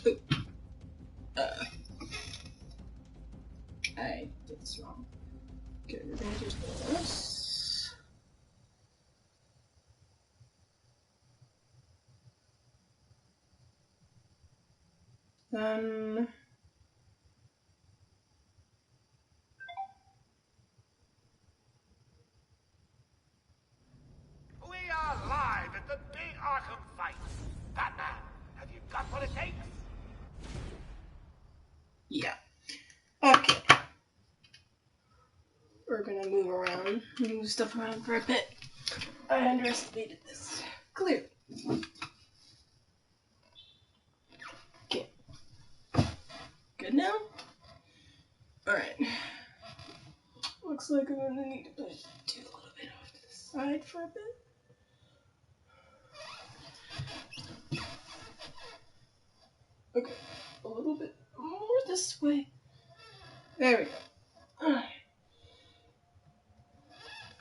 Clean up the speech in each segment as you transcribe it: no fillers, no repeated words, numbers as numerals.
I did this wrong. Okay, we're gonna do this. Then We are live at the big Arkham fight. Batman, have you got what it takes? yeah. Okay. We're gonna move stuff around for a bit. I underestimated this. Clearly. Okay. Good now? Alright. Looks like I'm gonna need to do a little bit off to the side for a bit. Okay. A little bit more this way. There we go.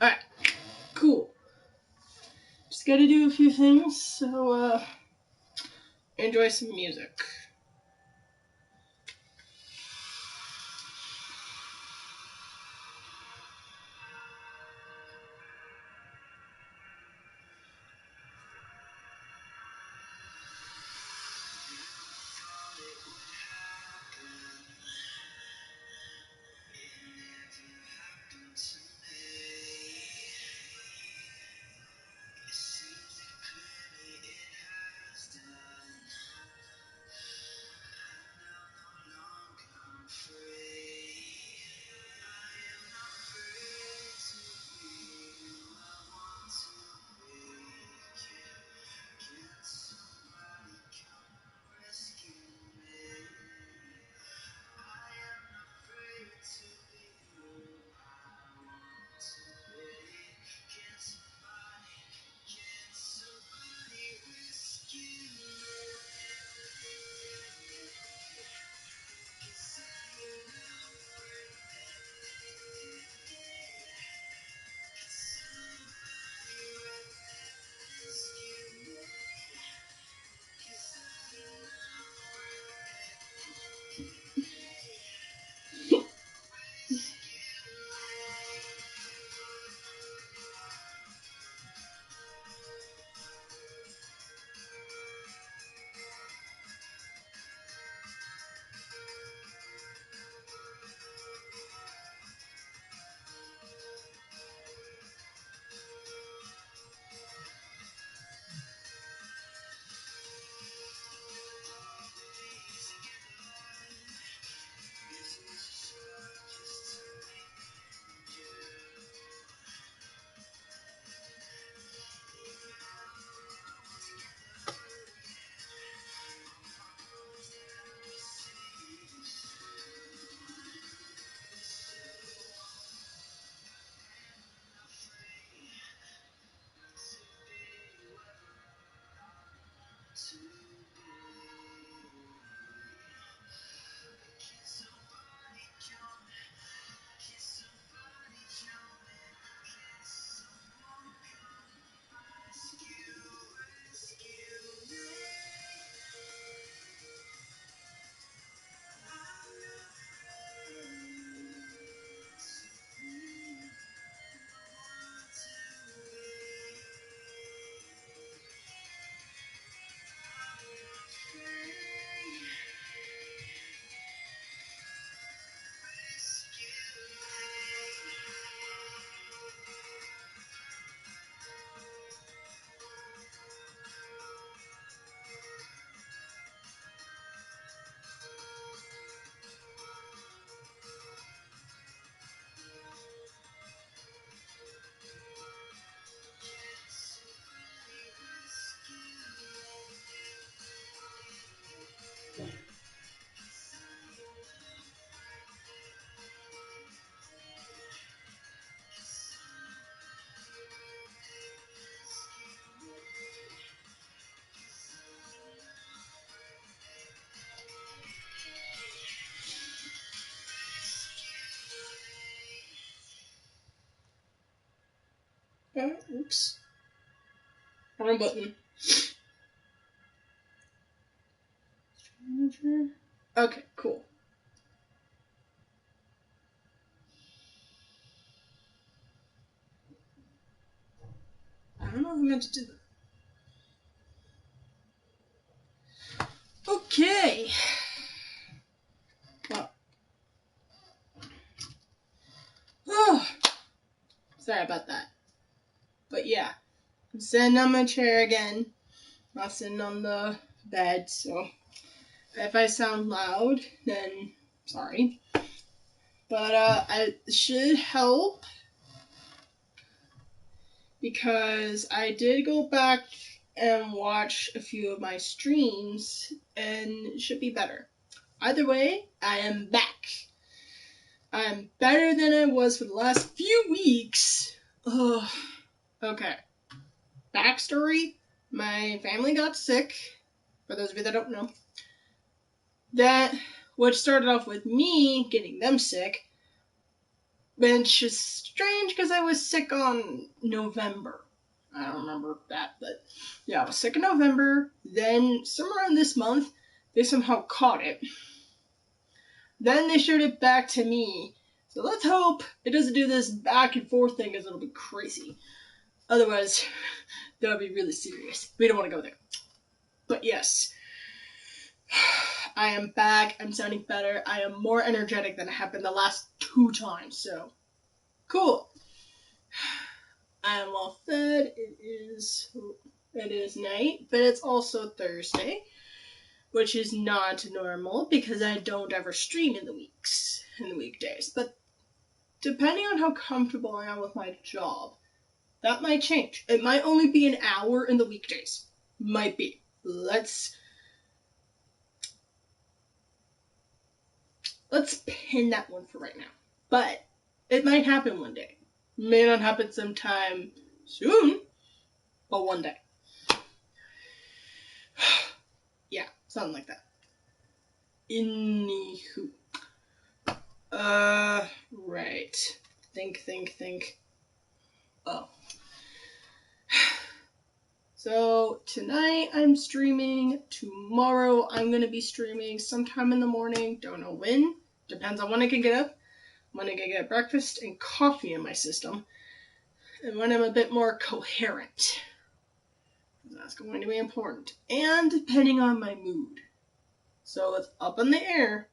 Alright. Cool. Just gotta do a few things, so enjoy some music. Oops. Wrong button. chair? Okay, cool. I don't know if I meant to do that. Okay. Well. Oh, sorry about that. But yeah, I'm sitting on my chair again. Not sitting on the bed, so if I sound loud, then sorry. But it should help because I did go back and watch a few of my streams and it should be better. Either way, I am back. I'm better than I was for the last few weeks. Ugh. Okay. Backstory, my family got sick, for those of you that don't know. Which started off with me getting them sick, which is strange because I was sick on November. I don't remember that, but yeah, I was sick in November. Then somewhere in this month, they somehow caught it. Then they showed it back to me. So let's hope it doesn't do this back and forth thing because it'll be crazy. Otherwise, that would be really serious. We don't want to go there. But yes, I am back. I'm sounding better. I am more energetic than I have been the last 2 times. So, cool. I am well fed. It is night, but it's also Thursday, which is not normal because I don't ever stream in the weekdays. But depending on how comfortable I am with my job, that might change. It might only be an hour in the weekdays. Might be. Let's pin that one for right now. But it might happen one day. May not happen sometime soon, but one day. Yeah, something like that. Anywho. Right. Think. Oh. So, tonight I'm streaming. Tomorrow I'm gonna be streaming sometime in the morning. Don't know when. Depends on when I can get up. When I can get breakfast and coffee in my system. And when I'm a bit more coherent. That's going to be important. And depending on my mood. So it's up in the air.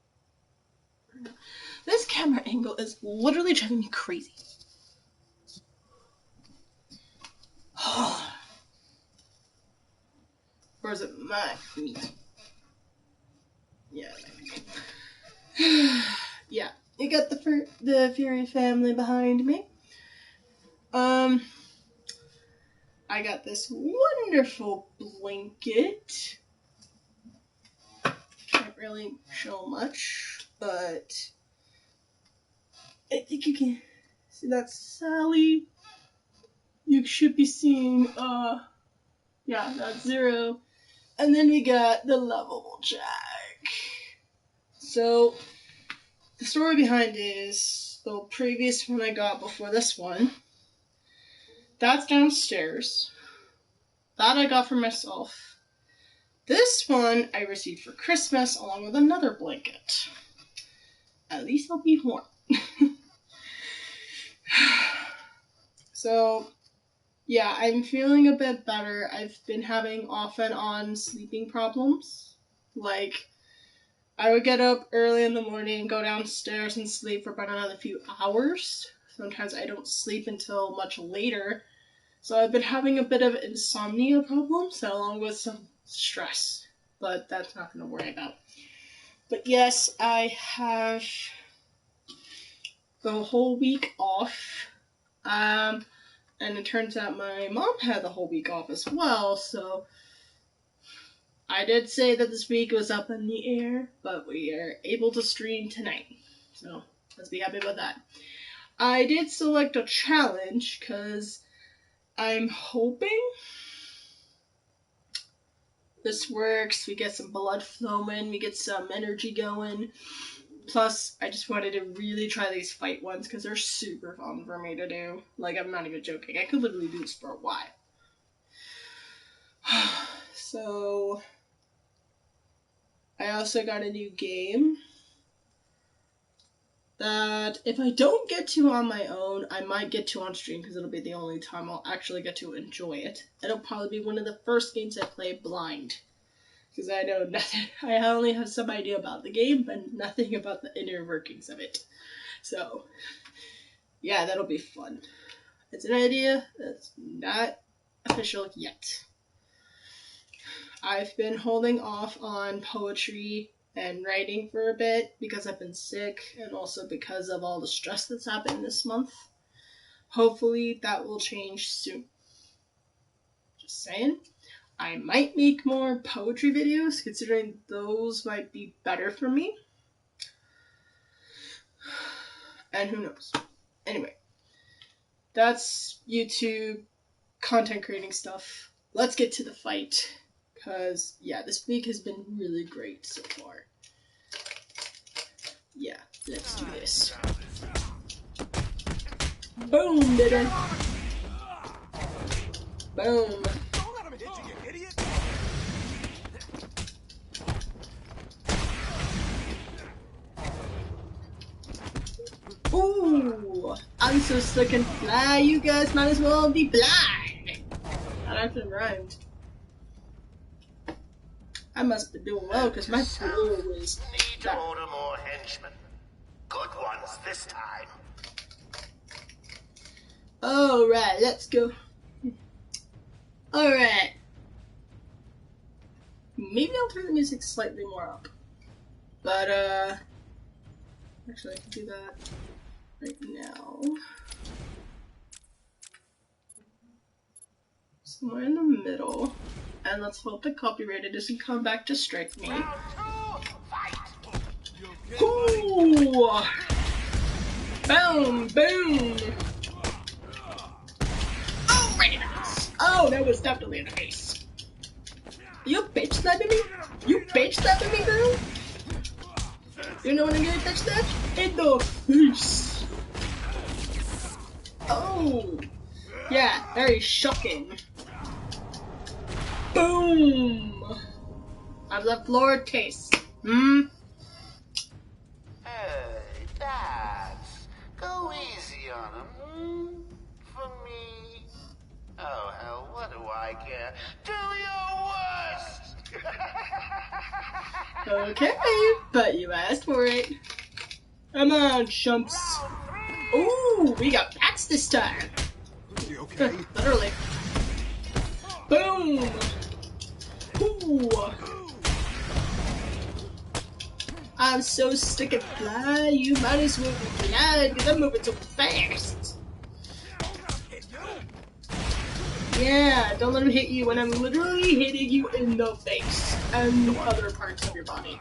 This camera angle is literally driving me crazy. Or is it me? Yeah. Yeah. You got the Fury family behind me. I got this wonderful blanket. Can't really show much, but I think you can see that's Sally. You should be seeing, yeah, that's Zero. And then we got the lovable Jack. So, the story behind it is the previous one I got before this one. That's downstairs. That I got for myself. This one I received for Christmas along with another blanket. At least I'll be warm. So, yeah, I'm feeling a bit better. I've been having off and on sleeping problems. Like, I would get up early in the morning, go downstairs and sleep for about another few hours. Sometimes I don't sleep until much later. So I've been having a bit of insomnia problems along with some stress. But that's nothing to worry about. But yes, I have the whole week off. And it turns out my mom had the whole week off as well, so I did say that this week was up in the air, but we are able to stream tonight. So let's be happy about that. I did select a challenge because I'm hoping this works. We get some blood flowing, we get some energy going. Plus, I just wanted to really try these fight ones because they're super fun for me to do. Like, I'm not even joking. I could literally do this for a while. So, I also got a new game that if I don't get to on my own, I might get to on stream because it'll be the only time I'll actually get to enjoy it. It'll probably be one of the first games I play blind because I know nothing. I only have some idea about the game, but nothing about the inner workings of it. So, yeah, that'll be fun. It's an idea that's not official yet. I've been holding off on poetry and writing for a bit because I've been sick and also because of all the stress that's happened this month. Hopefully that will change soon. Just saying. I might make more poetry videos considering those might be better for me. And who knows. Anyway, that's YouTube content creating stuff. Let's get to the fight. Because, yeah, this week has been really great so far. Yeah, let's do this. Boom, baby. Boom. Don't let him hit you, you idiot! Ooh, I'm so slick and fly, you guys might as well be blind. That actually rhymed. I must be doing well because my floor was Need to order more henchmen. Good ones this time. Alright, let's go. Alright. Maybe I'll turn the music slightly more up. But, actually I can do that right now. Somewhere in the middle. And let's hope the copyright doesn't come back to strike me. Round 2, fight! Ooh! Boom! Boom! Oh, right in the face! Oh, that was definitely in the face. You bitch slapping me? You bitch slapping me, girl? You know when I'm gonna touch that? In the face! Oh! Yeah, very shocking. Boom! How's the floor taste? Hmm? Hey, Dats. Go easy on him, For me. Oh, hell, what do I care? Do your worst! Okay, but you asked for it. Come on, chumps. Round 3! Ooh, we got bats this time. You okay? Literally. Boom! Ooh. I'm so stick and fly, you might as well be glad because I'm moving so fast. Yeah, don't let him hit you when I'm literally hitting you in the face and other parts of your body.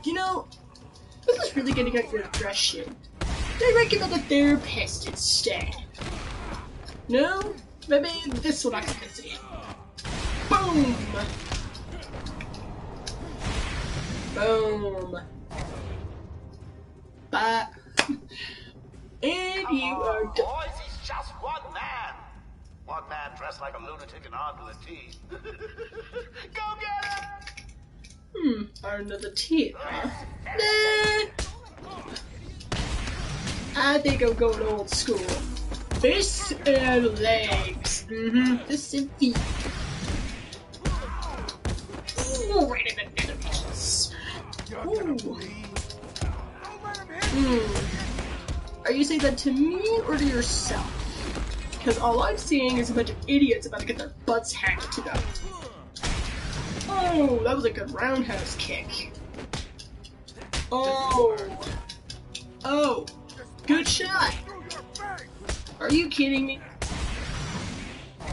You know, this is really getting at your aggression. I recommend a therapist instead. No? Maybe this one I can fix it. Boom! Boom. But and Come you on, are done. boys, he's just one man. One man dressed like a lunatic and armed with a tea. Go get him! Another teeth, huh? Nah. I think I'm going old school. Fists and legs. Fists and feet. Ooh, right in the netherlands. Are you saying that to me or to yourself? Because all I'm seeing is a bunch of idiots about to get their butts handed to them. Oh, that was a good roundhouse kick. Oh. Oh. Good shot. Are you kidding me?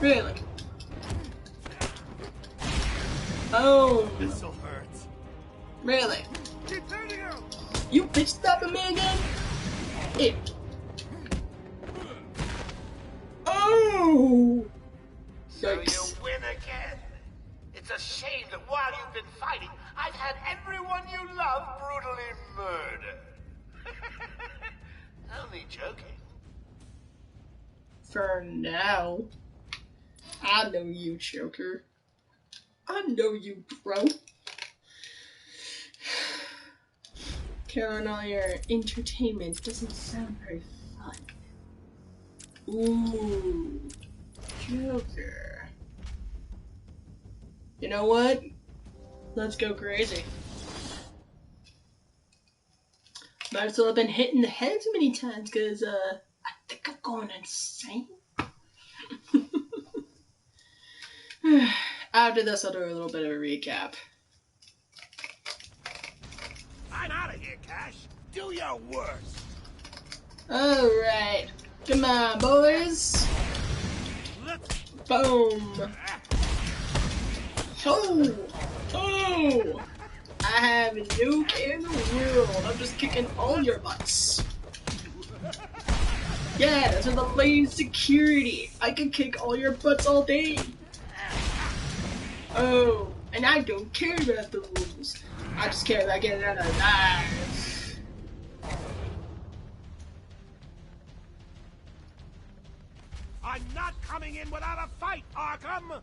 Really? Oh. This'll hurt. Really? Keep turning him! You bitch slapping me again? Ew. Oh! So you Yikes. win again. It's a shame that while you've been fighting, I've had everyone you love brutally murdered. Only joking. For now. I know you, Joker. I know you, bro. Count on all your entertainment doesn't sound very fun. Ooh, Joker. You know what? Let's go crazy. Might as well have been hit in the head too many times, because, I think I'm going insane. After this, I'll do a little bit of a recap. I'm out of here, Cash. Do your worst. Alright. Come on, boys. Boom. Oh! I have no care in the world. I'm just kicking all your butts. Yeah, those are the lane security. I can kick all your butts all day. Oh, and I don't care about the rules. I just care about getting out alive. I'm not coming in without a fight, Arkham!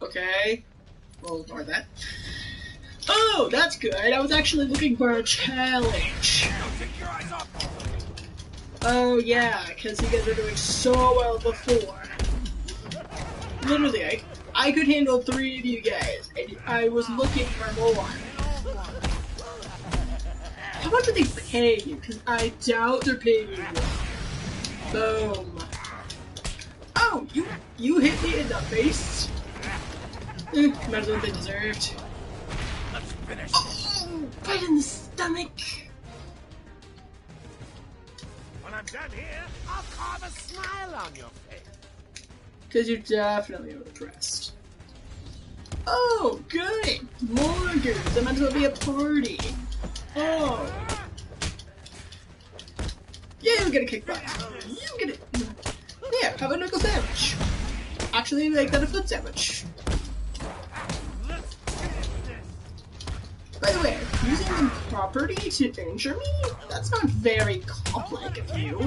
Okay. We'll ignore that. Oh, that's good. I was actually looking for a challenge. Don't take your eyes off! Oh, yeah, because you guys were doing so well before. Literally, I could handle 3 of you guys, and I was looking for more. How much are they paying you? Because I doubt they're paying you well. Boom. Oh, you hit me in the face? Might as well they deserved. Let's finish. Oh, right in the stomach. When I'm done here, I'll carve a smile on your face. Because you're definitely overpressed. Oh, good! More goons! That might as well be a party! Oh! You get a kick butt! You get it! Yeah, have a knuckle sandwich! Actually, make that a foot sandwich. By the way, using property to injure me? That's not very cop-like of you.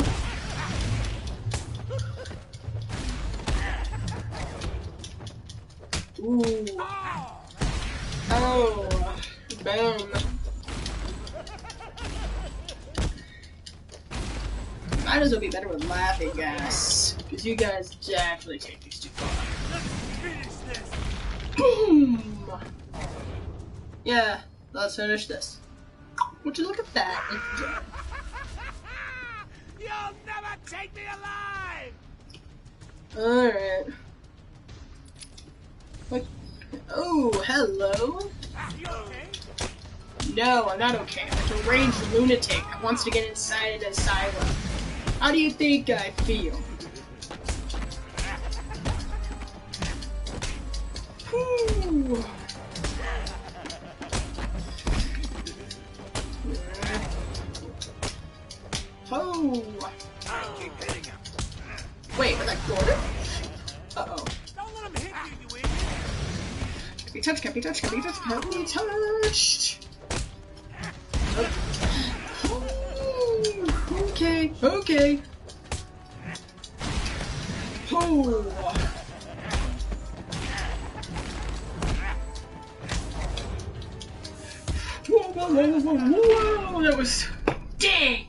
Ooh. Oh. Boom. Might as well be better with laughing gas. Because you guys definitely take these too far. Boom! Yeah, let's finish this. Would you look at that? You'll never take me alive! Alright. What? Oh, hello? You okay? No, I'm not okay. I'm a deranged lunatic that wants to get inside an asylum. How do you think I feel? Whew. Oh! I'll keep hitting him. Wait, was that Gordon? Uh-oh. Don't let him hit you, you idiot! Can't be touched, can't be touched, can't be touched, can't be touched! Oh. Okay, okay. Oh! Whoa, whoa, whoa, whoa, whoa! That was... Dang!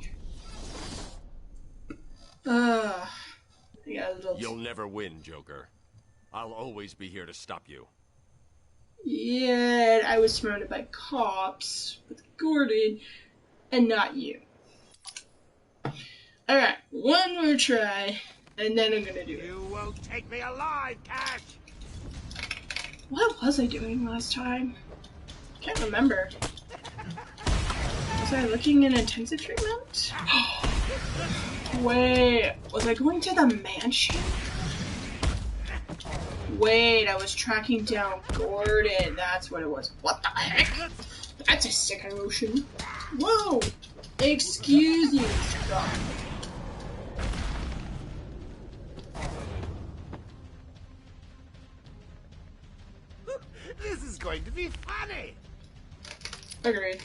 You'll never win, Joker. I'll always be here to stop you. Yeah, I was surrounded by cops with Gordon, and not you. Alright, one more try, and then I'm gonna do it. You won't take me alive, Cash! What was I doing last time? Can't remember. Was I looking in intensive treatment? Wait, was I going to the mansion? Wait, I was tracking down Gordon. That's what it was. What the heck? That's a sick emotion. Whoa! Excuse you, Mr. Dog. This is going to be funny! Agreed.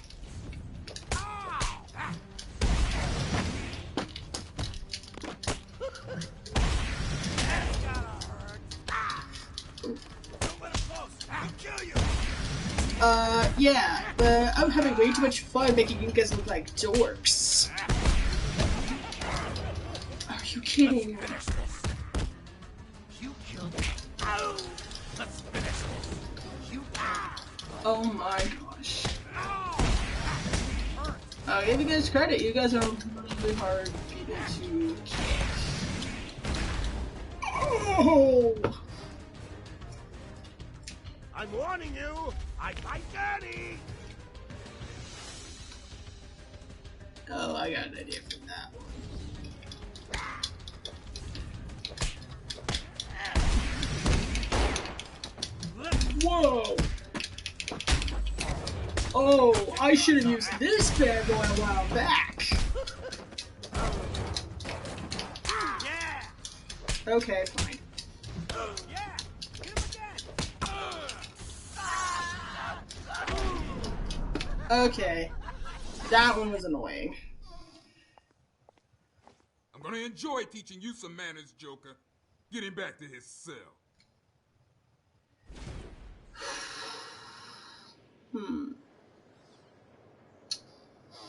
Yeah, but I'm having way too much fun making you guys look like dorks. Are you kidding? You killed me. Let's finish this. Oh my gosh. I'll give you guys credit. You guys are really hard people to kick. Oh! I'm warning you. I fight dirty. Oh, I got an idea for that one. Whoa! Oh, I should have used this bad boy a while back. Okay, fine. Okay, that one was annoying. I'm gonna enjoy teaching you some manners, Joker. Get him back to his cell.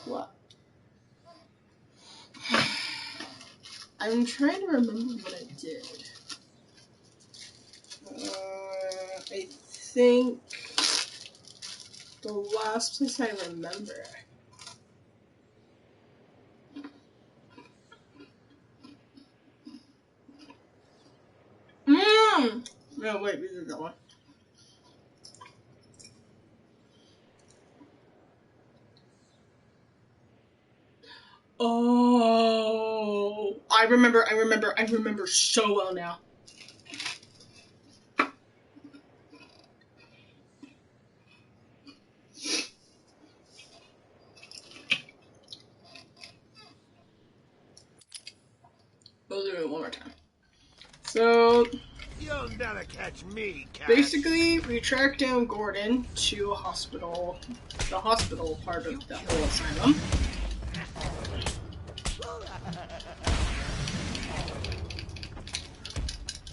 What? I'm trying to remember what I did. I think the last place I remember. No, wait, we did that one. Oh, I remember so well now. We'll do it one more time. So, You'll never catch me, cat. basically, we tracked down Gordon to a hospital, the hospital part of the whole asylum.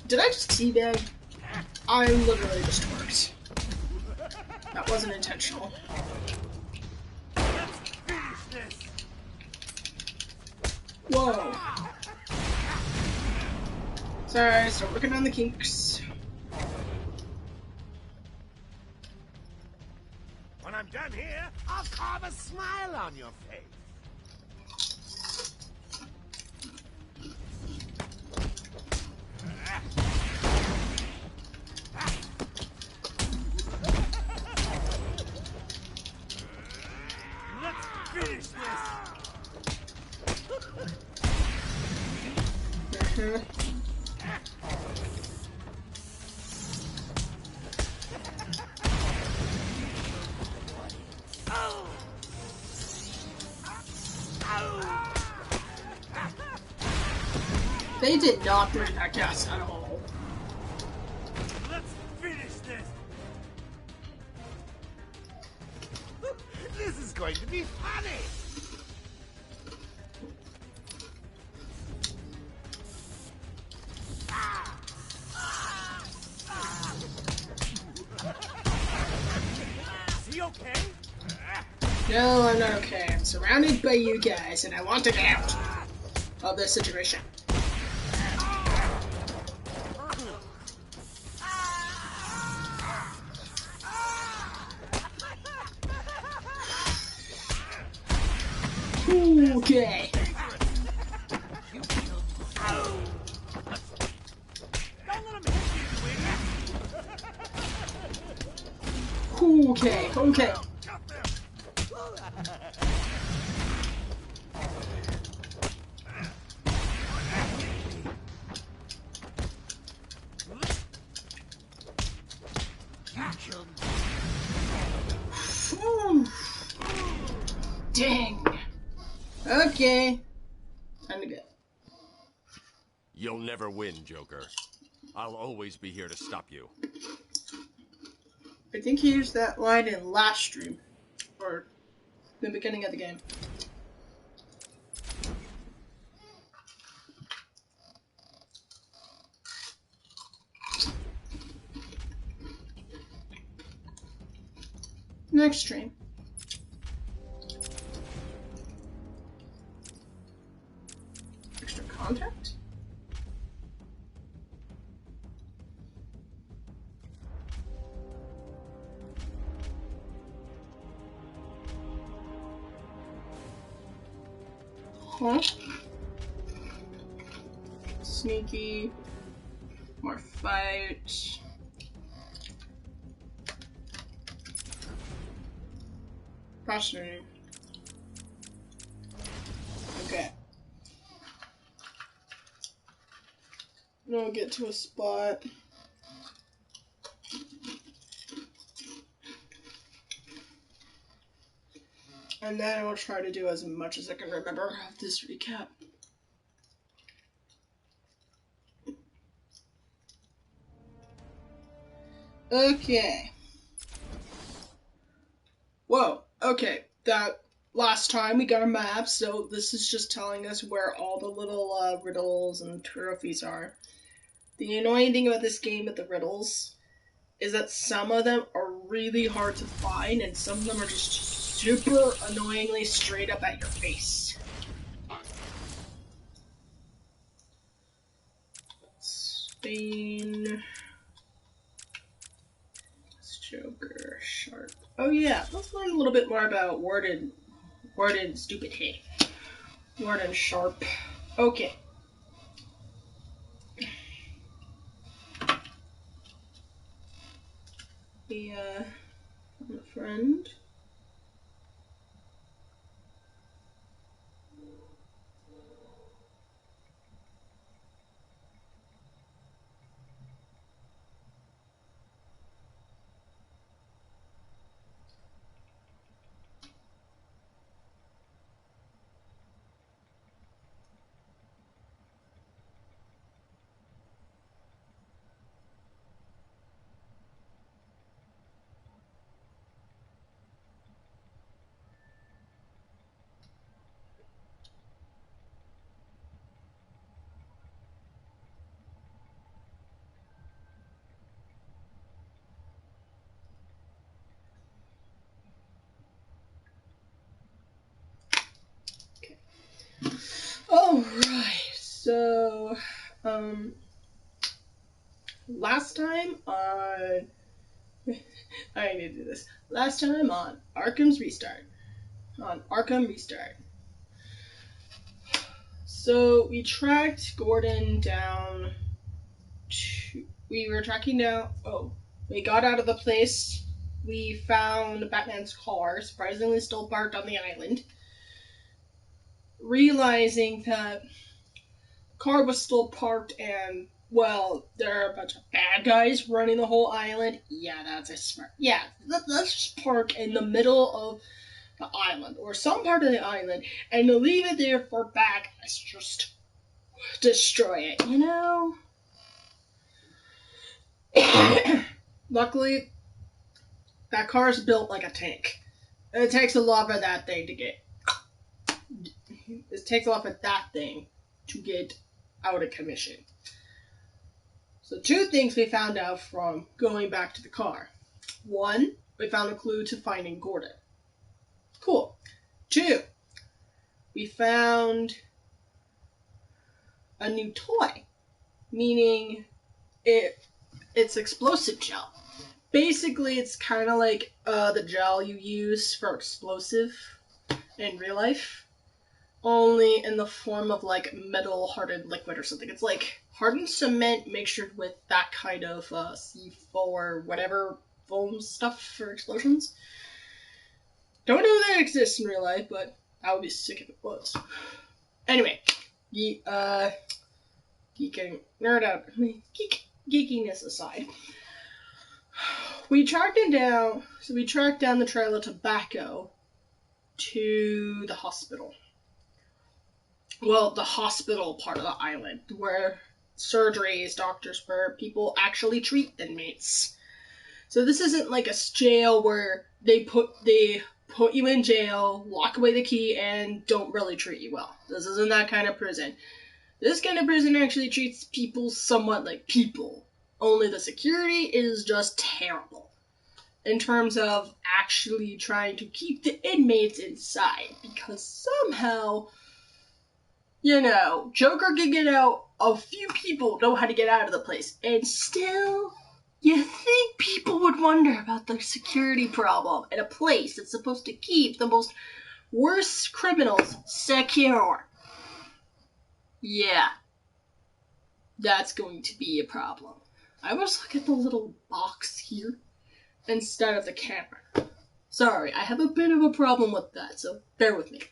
Did I just teabag? I literally just worked. That wasn't intentional. Whoa. Sorry, still working on the kinks. When I'm done here, I'll carve a smile on your face. Let's finish this. They did not bring that gas at all. Let's finish this. This is going to be funny. Is he okay? No, I'm not okay. I'm surrounded by you guys, and I want to get out of this situation. Okay. Okay, okay. Whew. Dang. Okay. Time to go. You'll never win, Joker. I'll always be here to stop you. I think he used that line in last stream. Or the beginning of the game. Next stream. Extra contact? Huh? Sneaky. More fight. Fascinating. Okay. Now I'll get to a spot. And then I'll try to do as much as I can remember of this recap. Okay. Whoa, okay. That last time we got a map, so this is just telling us where all the little riddles and trophies are. The annoying thing about this game with the riddles is that some of them are really hard to find, and some of them are just super annoyingly straight up at your face. Spain. Joker, Sharp. Oh yeah, let's learn a little bit more about Warden Stupid Hay. Warden Sharp. Okay. A friend. Alright, so, last time on, I need to do this, last time on Arkham Restart, so we tracked Gordon down we got out of the place, we found Batman's car, surprisingly still parked on the island. Realizing that the car was still parked and, well, there are a bunch of bad guys running the whole island. Yeah, that's a smart. Yeah, let's just park in the middle of the island, or some part of the island, and to leave it there for bad guys. Just destroy it, you know? Luckily, that car is built like a tank. It takes a lot for that thing to get. It takes a lot for that thing to get out of commission. So 2 things we found out from going back to the car. 1, we found a clue to finding Gordon. Cool. 2, we found a new toy, meaning it's explosive gel. Basically, it's kind of like the gel you use for explosive in real life, only in the form of like metal hardened liquid or something. It's like hardened cement mixtured with that kind of C4 whatever foam stuff for explosions. Don't know if that exists in real life, but I would be sick if it was. Anyway, geekiness aside, we tracked him down. So we tracked down the trail of tobacco to the hospital. Well, the hospital part of the island, where surgeries, doctors, where people actually treat inmates. So this isn't like a jail where they put you in jail, lock away the key, and don't really treat you well. This isn't that kind of prison. This kind of prison actually treats people somewhat like people. Only the security is just terrible. in terms of actually trying to keep the inmates inside, because somehow, Joker can get out, a few people know how to get out of the place, and still, you think people would wonder about the security problem in a place that's supposed to keep the most worst criminals secure. Yeah, that's going to be a problem. I always look at the little box here instead of the camera. Sorry, I have a bit of a problem with that, so bear with me.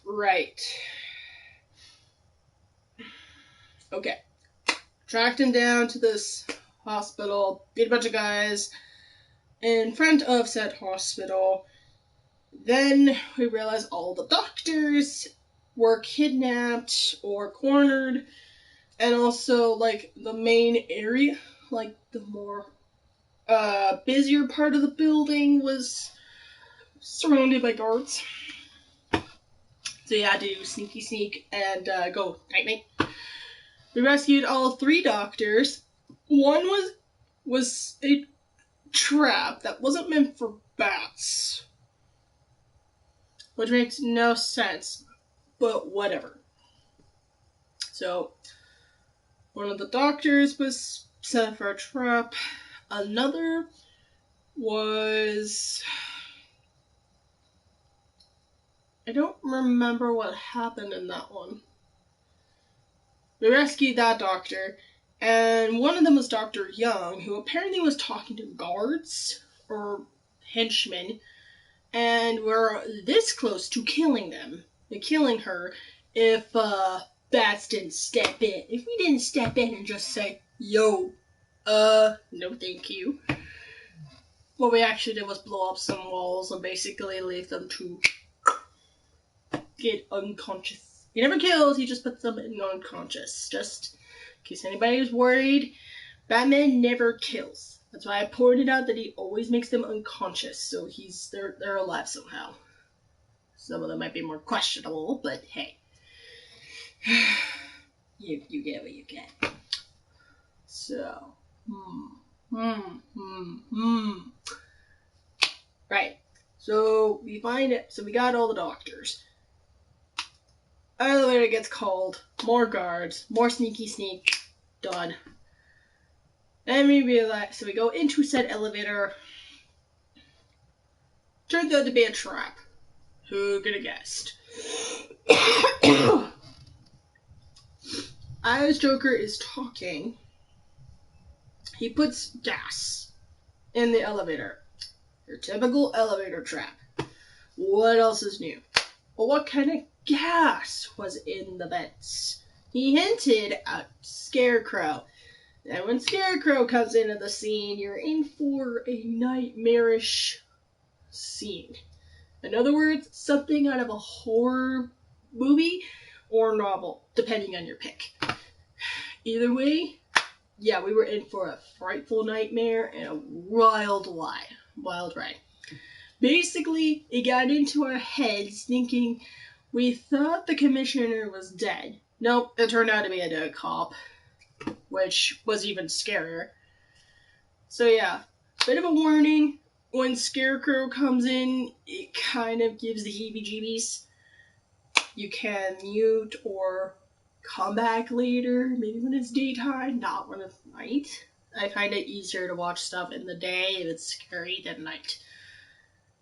Right. Okay. Tracked him down to this hospital, beat a bunch of guys in front of said hospital. Then we realized all the doctors were kidnapped or cornered, and also, the main area, the more busier part of the building was surrounded by guards. So you had to do sneaky sneak and go night-night. We rescued all 3 doctors. One was a trap that wasn't meant for bats, which makes no sense, but whatever. So, one of the doctors was set for a trap. Another was... I don't remember what happened in that one. We rescued that doctor, and one of them was Dr. Young, who apparently was talking to guards, or henchmen, and were this close to killing them, and killing her, if bats didn't step in. If we didn't step in and just say, yo, no thank you. What we actually did was blow up some walls and basically leave them to get unconscious. He never kills, he just puts them in unconscious. Just in case anybody was worried, Batman never kills. That's why I pointed out that he always makes them unconscious, so they're alive somehow. Some of them might be more questionable, but hey. You get what you get. So, Right. So we find it. So we got all the doctors. Elevator gets called. More guards. More sneaky sneak. Done. Then we realize. So we go into said elevator. Turns out to be a trap. Who could have guessed? As Joker is talking, he puts gas in the elevator. Your typical elevator trap. What else is new? Well, what kind of gas was in the vents? He hinted at Scarecrow. And when Scarecrow comes into the scene, you're in for a nightmarish scene. In other words, something out of a horror movie or novel, depending on your pick. Either way, yeah, we were in for a frightful nightmare and a wild ride. Basically, it got into our heads thinking we thought the commissioner was dead. Nope, it turned out to be a dead cop, which was even scarier. So yeah, bit of a warning. When Scarecrow comes in, it kind of gives the heebie-jeebies. You can mute or come back later, maybe when it's daytime, not when it's night. I find it easier to watch stuff in the day if it's scary than night.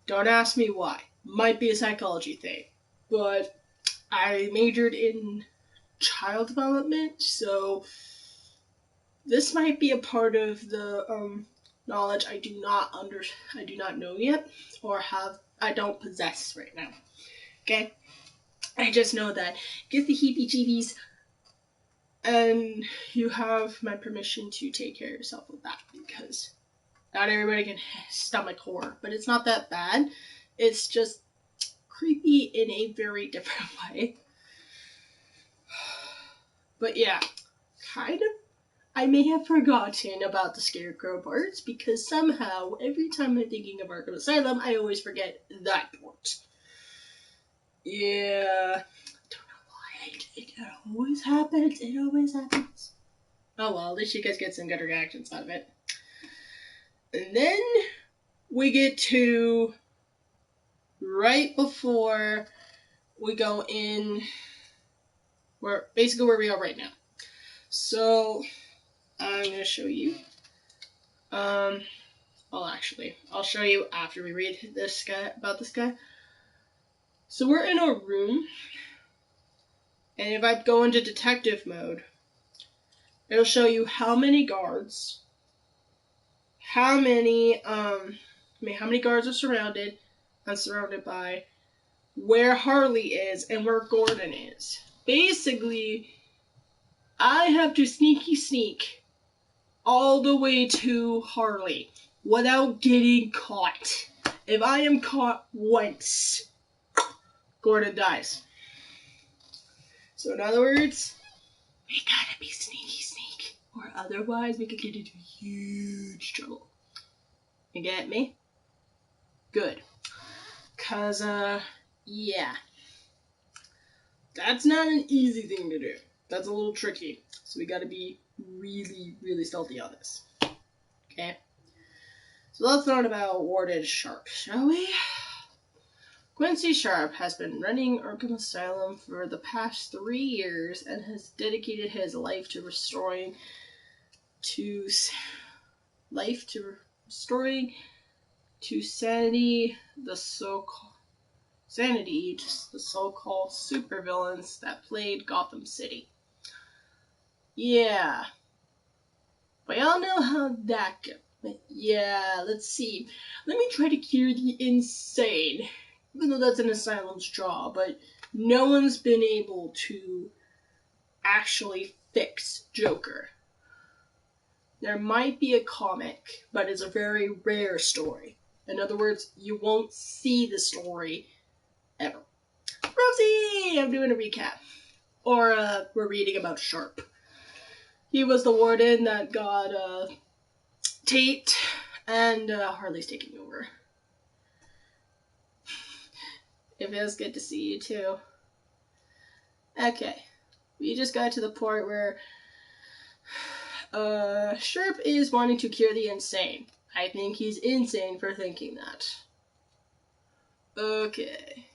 Don't ask me why. Might be a psychology thing. But I majored in child development, so this might be a part of the knowledge I do not know yet, or I don't possess right now. Okay? I just know that get the heebie-jeebies, and you have my permission to take care of yourself with that, because not everybody can stomach horror, but it's not that bad. It's just creepy in a very different way. But yeah, kind of. I may have forgotten about the Scarecrow parts, because somehow, every time I'm thinking of Arkham Asylum, I always forget that part. Yeah, I don't know why. It always happens. Oh well, at least you guys get some good reactions out of it. And then we get to right before we go in, where we are right now. So I'm gonna show you. Well, actually, I'll show you after we read this guy. So we're in a room, and if I go into detective mode, it'll show you how many guards, how many guards are surrounded by, where Harley is, and where Gordon is. Basically, I have to sneak all the way to Harley without getting caught. If I am caught once, Gordon dies. So in other words, we gotta be sneak, or otherwise we could get into huge trouble. You get me? Good. 'Cause, yeah. That's not an easy thing to do. That's a little tricky. So we gotta be really, really stealthy on this. Okay? So let's learn about Warden Sharp, shall we? Quincy Sharp has been running Arkham Asylum for the past 3 years and has dedicated his life to restoring to sanity the so-called supervillains that plagued Gotham City. Yeah. We all know how that goes. But yeah, let's see. Let me try to cure the insane. Even though that's an asylum's job, but no one's been able to actually fix Joker. There might be a comic, but it's a very rare story. In other words, you won't see the story ever. Rosie! I'm doing a recap. Or, we're reading about Sharp. He was the warden that got, Tate, and, Harley's taking over. It feels good to see you, too. Okay. We just got to the part where, Sharp is wanting to cure the insane. I think he's insane for thinking that. Okay.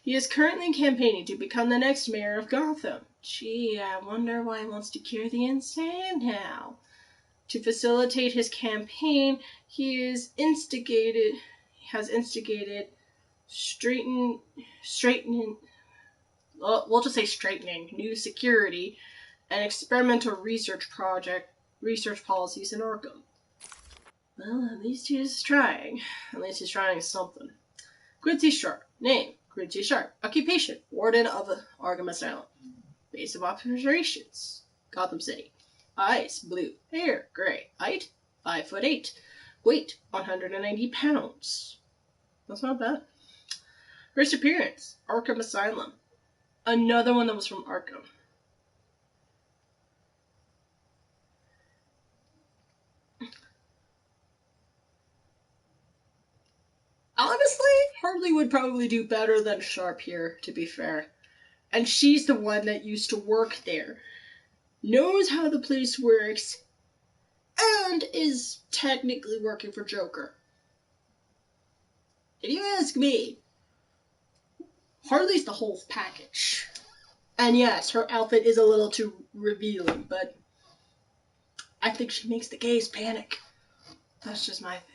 He is currently campaigning to become the next mayor of Gotham. Gee, I wonder why he wants to cure the insane now. To facilitate his campaign, we'll just say straightening new security and experimental research policies in Arkham. Well, at least he's trying. At least he's trying something. Quincy Sharp. Name, Quincy Sharp. Occupation, Warden of Arkham Asylum. Base of operations, Gotham City. Eyes, blue. Hair, gray. Height, 5'8". Weight, 190 pounds. That's not bad. First appearance, Arkham Asylum. Another one that was from Arkham. Honestly, Harley would probably do better than Sharp here, to be fair. And she's the one that used to work there. Knows how the place works, and is technically working for Joker. If you ask me, Harley's the whole package. And yes, her outfit is a little too revealing, but I think she makes the gays panic. That's just my theory.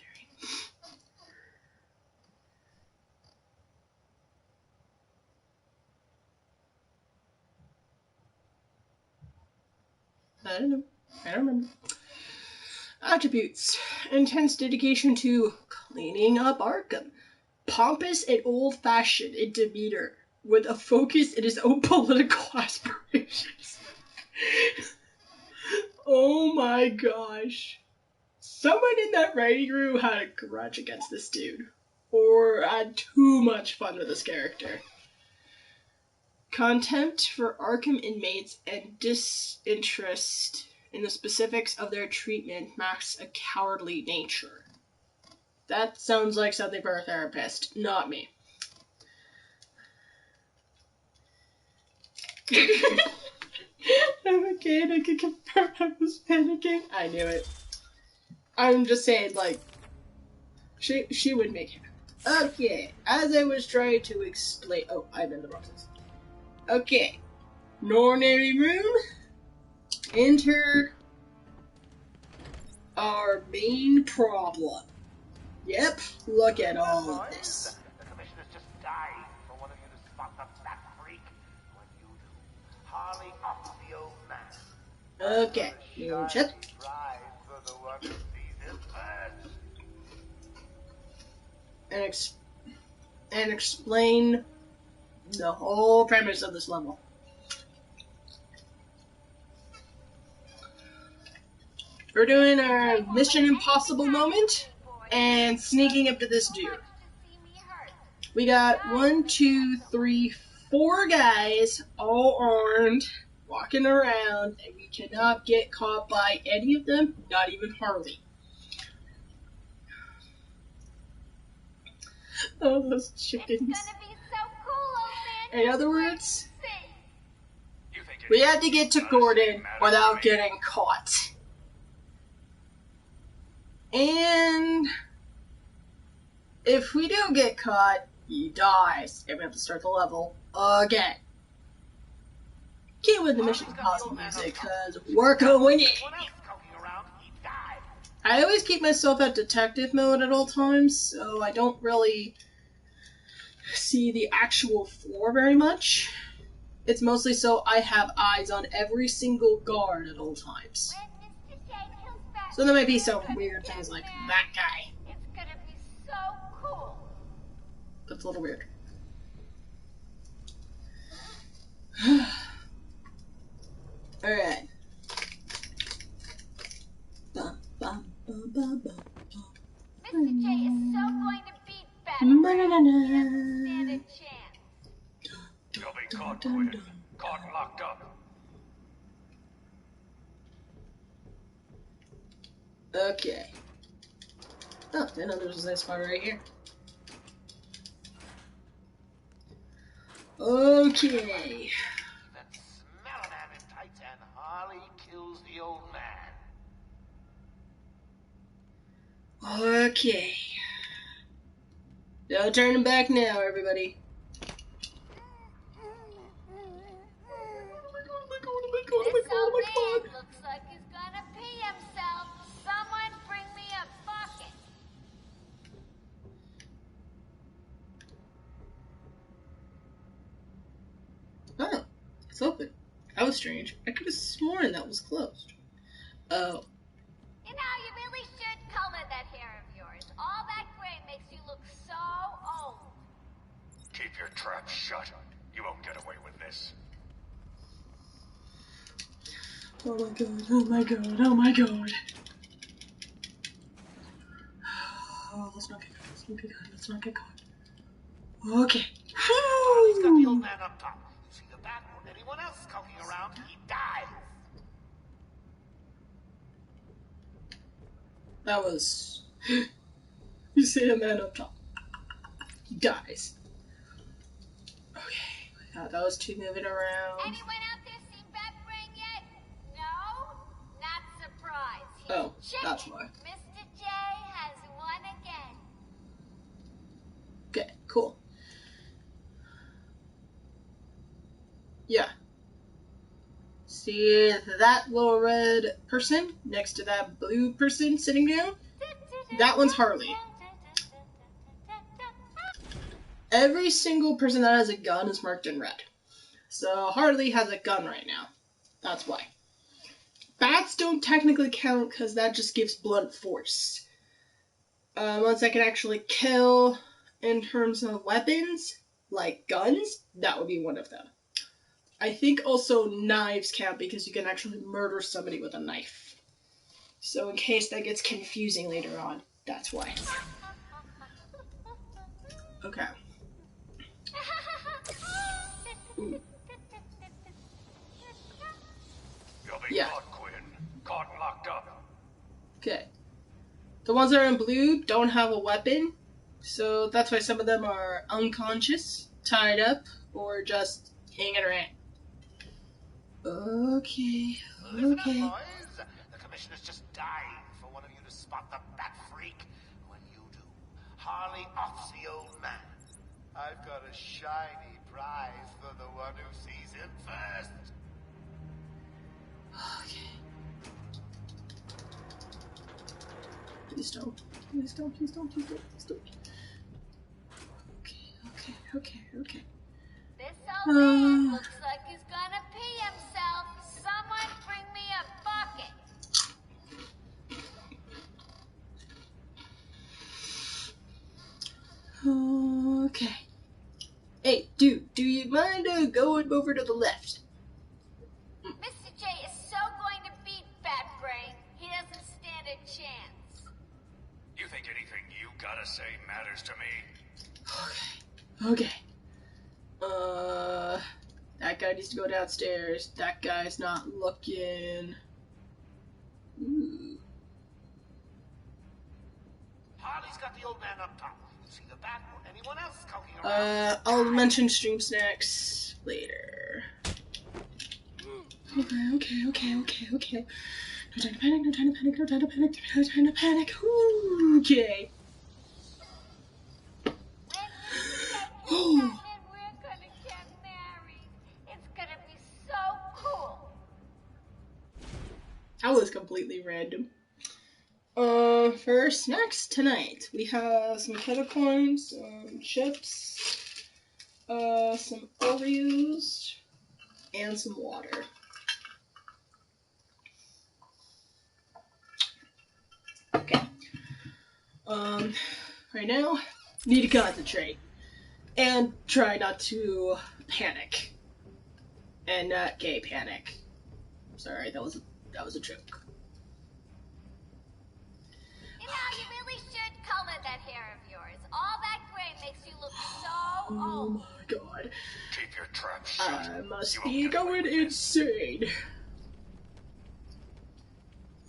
I don't know. I don't remember. Attributes. Intense dedication to cleaning up Arkham. Pompous and old-fashioned in demeanor, with a focus in his own political aspirations. Oh my gosh. Someone in that writing room had a grudge against this dude. Or had too much fun with this character. Contempt for Arkham inmates and disinterest in the specifics of their treatment masks a cowardly nature. That sounds like something for a therapist, not me. Okay, I can confirm I was panicking. I knew it. I'm just saying, like, she would make it. Okay, as I was trying to explain. Oh, I'm in the process. Okay, an ordinary room. Enter our main problem. Yep, look at all of this. The commissioner's just dying for one of you to spot the fat freak. When you do, Harley up the old man. Okay, you shut. Prize for the one who sees him first. And explain the whole premise of this level. We're doing our Mission Impossible moment and sneaking up to this dude. We got 4 guys, all armed, walking around, and we cannot get caught by any of them, not even Harley. Oh, those chickens. In other words, we had to get to Gordon without getting caught. And if we do get caught, he dies, and we have to start the level again. Get with the Mission Impossible music, because we're going in. I always keep myself at detective mode at all times, so I don't really see the actual floor very much. It's mostly so I have eyes on every single guard at all times. So there might be some weird things like that guy. It's gonna be so cool. That's a little weird. Alright. Mr. J is so going to beat Batman. He doesn't stand a chance. You'll be caught, Quinn. Caught locked up. Okay. Oh, I know there was this spot right here. Okay. That smelling man in tights and Harley kills the old man. Okay. No turning back now, everybody. This old man looks like he's gonna pee himself. Someone bring me a bucket. Oh, it's open. That was strange. I could have sworn that was closed. Oh. You know, you really should color that hair of yours. All that gray makes you look so old. Keep your trap shut. You won't get away with this. Oh my god, oh my god, oh my god. Oh, let's not get caught, let's not get caught, let's not get caught. Okay. Harley's got the old man up top. See the bat or anyone else skulking around, he dies. That was... You see a man up top. He dies. Okay, we got those two moving around. Anyone out there seen Batbrain yet? No? Not surprised. He's Oh, chicken. that's why. Mr. J has won again. Okay, cool. Yeah. See that little red person next to that blue person sitting down? That one's Harley. Every single person that has a gun is marked in red. So Harley has a gun right now. That's why. Bats don't technically count because that just gives blunt force. Once I can actually kill in terms of weapons, like guns, that would be one of them. I think also knives count because you can actually murder somebody with a knife. So in case that gets confusing later on, that's why. Okay. Ooh. You'll be Yeah. caught, Quinn. Caught and locked up. Okay. The ones that are in blue don't have a weapon, so that's why some of them are unconscious, tied up, or just hanging around. Okay, Listen okay. up, boys. The commissioner's just dying for one of you to spot the bat freak. When you do, Harley offs the old man. I've got a shiny prize for the one who sees him first. Okay. Please don't. Please don't, please don't, please don't, please don't. Okay. This old man looks like he's gonna pee himself. Someone bring me a bucket. Okay. Hey, dude, do you mind going over to the left? Mr. J is so going to beat Bat Brain, he doesn't stand a chance. You think anything you gotta say matters to me? Okay. That guy needs to go downstairs. That guy's not looking. Ooh. Harley's got the old man up top. See the bat or anyone else skulking around? I'll mention stream snacks later. Okay. No time to panic, no time to panic, no time to panic, no time to panic. Okay. When we get pregnant, we're gonna get married. It's gonna be so cool. That was completely random. For snacks tonight, we have some kettle corns, some chips, some Oreos, and some water. Okay. Right now, need to concentrate. And try not to panic. And not gay panic. Sorry, that was a joke. You know, you really should color that hair of yours. All that gray makes you look so Oh old. my god. Keep your trap shut. I must You be won't get away going with this. insane.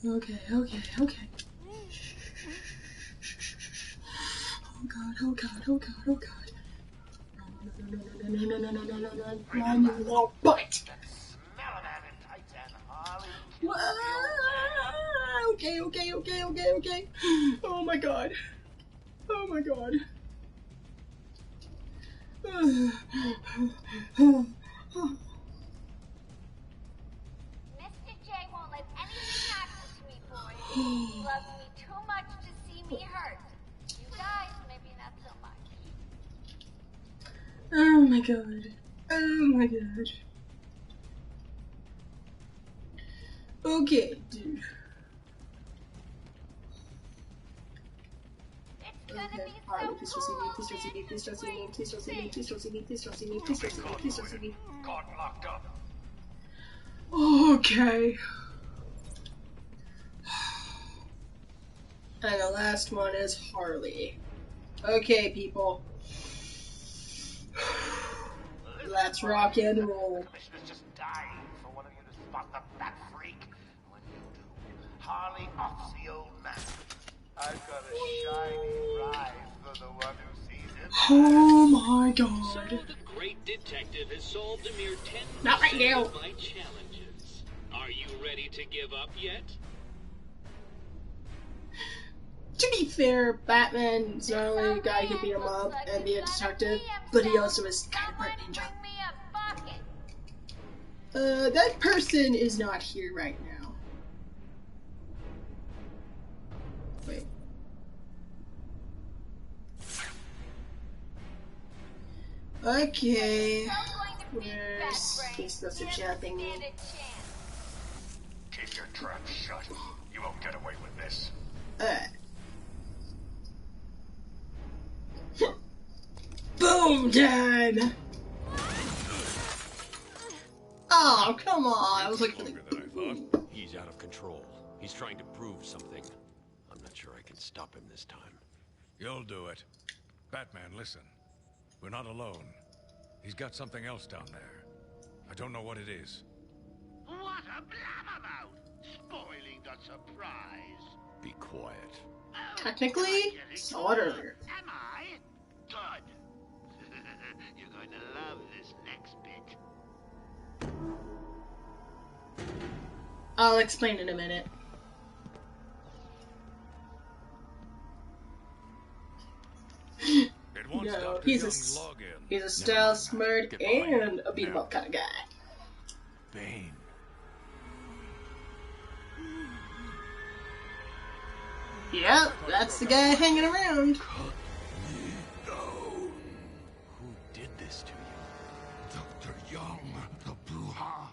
Okay. Oh god. No, run, you little butt. Smell a man in tights and Harley. Okay. Oh my god. Mr. J won't let anything happen to me, boys. He loves me too much to see me hurt. You guys, maybe not so much. Oh my god. Okay, dude. It's gonna Okay. be Harley, so please don't cool. see me. Please don't see me. Please don't see me. Please don't see me. Please don't see me. Please don't see me. Please don't see me. Caught locked up. Okay. And the last one is Harley. Okay, people. Let's rock and roll. The commissioner's just dying for one of you to spot the bat freak. When you do, Harley offs the old man. I've got a shiny prize for the one who sees him. Oh my So god. the great detective has solved a mere 10% Not right now. of my challenges. Are you ready to give up yet? To be fair, Batman's not only a guy who can beat him up and be a detective, but he also is kind of part ninja. Bring me a bucket. That person is not here right now. Wait. Okay. So going to beat Where's Bat Brain. this stuff's He doesn't chatting me? stand a chance. Keep your trap shut. You won't get away with this. Boom time! Oh, come on. I was like, Longer than I thought. He's out of control. He's trying to prove something. I'm not sure I can stop him this time. You'll do it. Batman, listen. We're not alone. He's got something else down there. I don't know what it is. What a blabbermouth! Spoiling the surprise. Be quiet. technically, saw it earlier. Am I? Good. You're going to love this next bit. I'll explain in a minute. No, he's a stealth, smart, and a beat 'em up kind of guy. Bane. Yep, that's the guy hanging around. Who did this to you? Dr. Young, the Bruja.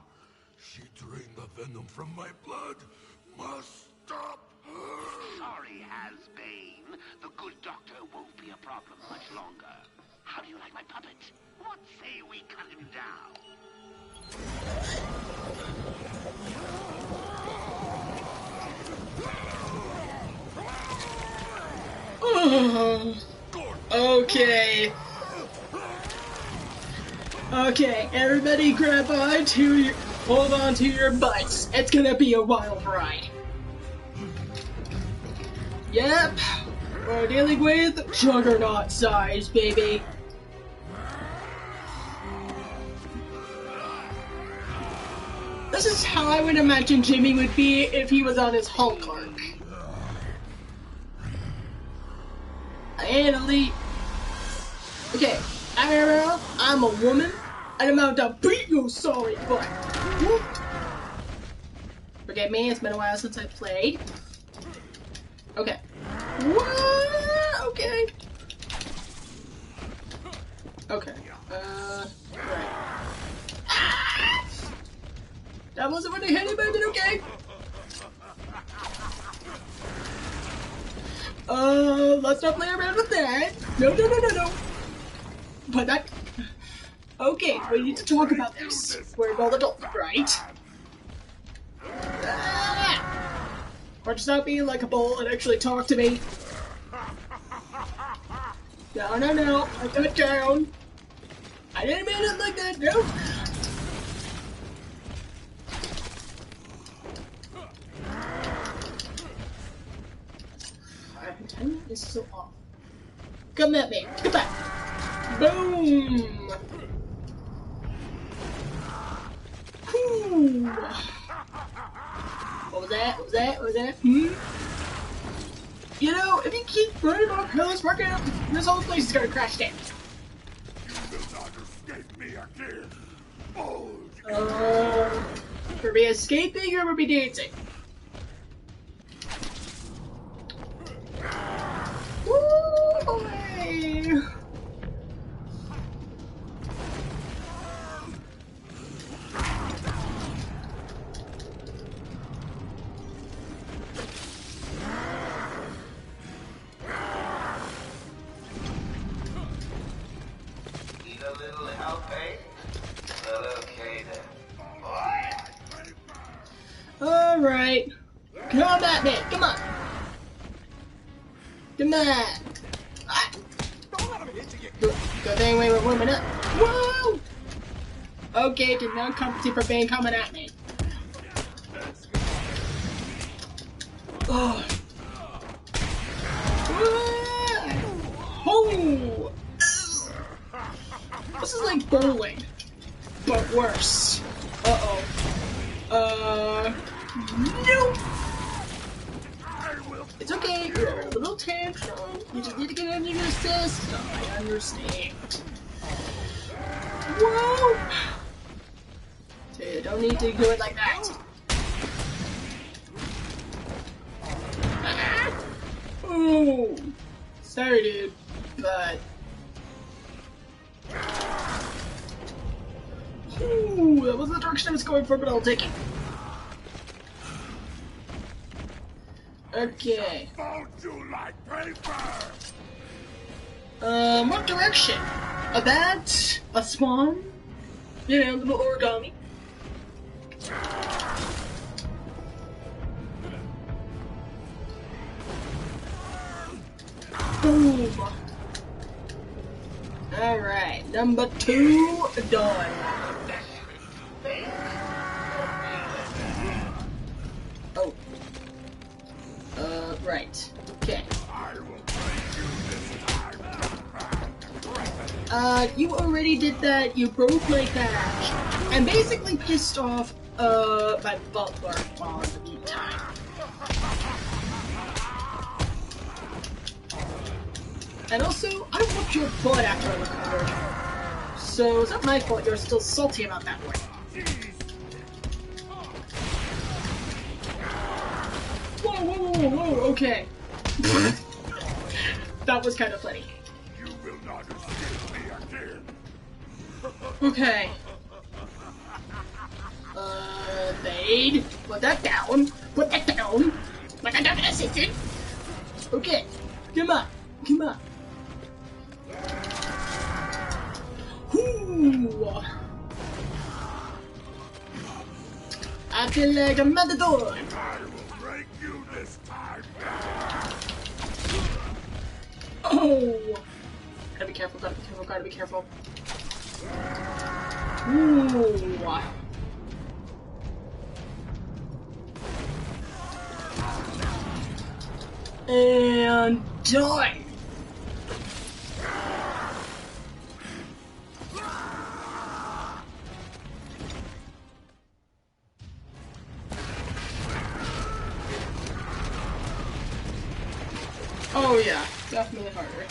She drained the venom from my blood. Must stop her. Sorry, Has-Bane. The good doctor won't be a problem much longer. How do you like my puppet? What say we cut him down? Okay. Okay, everybody grab on to your, hold on to your butts. It's gonna be a wild ride. Yep, we're dealing with juggernaut size, baby. This is how I would imagine Jimmy would be if he was on his Hulk arc. And elite. Okay, I'm a woman, and I'm about to beat your sorry butt. Whoop. Forgive me, it's been a while since I played. Okay. What? Okay. Okay. Right. Ah! That wasn't what I hit him, but okay. Let's not play around with that. No. But that... Okay, we need to talk about this. We're an adult, right? Ah! Or just not be like a bull and actually talk to me. No. I got down. I didn't mean it like that, no. Timing is so off. Come at me. Come back. Boom. Whew. What was that? You know, if you keep running off hills, this whole place is gonna crash down. You will not escape me again. Oh, for me escaping or for me dancing? Woo boy! Need a little help, eh? Well, okay then. Alright. Come at me! Come on! Come on! Ah. Good thing we were warming up. Whoa! Okay, did not compensate for Bane coming at me. Oh. Oh! This is like bowling, but worse. Nope! It's okay, you're a little tantrum. You just need to get into your system. I understand. Whoa! Dude, don't need to do it like that. Oh! Sorry, dude, but... Ooh, that wasn't the direction I was going for, but I'll take it. Okay. What direction? A bat? A swan? You know, little origami. Boom! Alright, number 2 done. Oh. Right. Okay. You already did that, you broke my back, and basically pissed off my butler while in the meantime. And also, I whooped your butt after I recovered. So it's not my fault you're still salty about that one. Whoa, okay. That was kind of funny. You will not escape me again. Okay. Bade. Put that down. Put that down. Put that down, assistant. Okay. Come on. Come on. Whoo. I feel like a matador. I will break you this time. Oh. Gotta be careful, gotta be careful, gotta be careful. Ooh. And done. Oh yeah, definitely harder.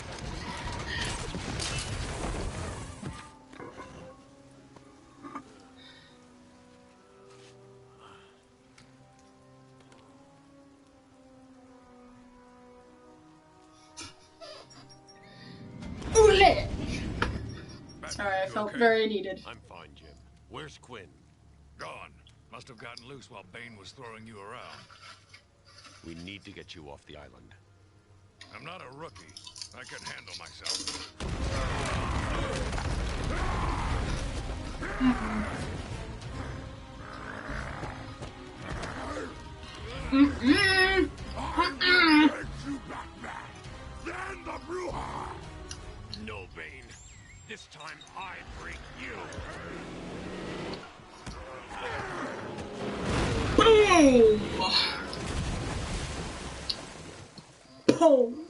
Sorry, I felt very needed. I'm fine, Jim. Where's Quinn? Gone. Must have gotten loose while Bane was throwing you around. We need to get you off the island. I'm not a rookie. I can handle myself. No, Bane. This time I break you. Boom! Boom!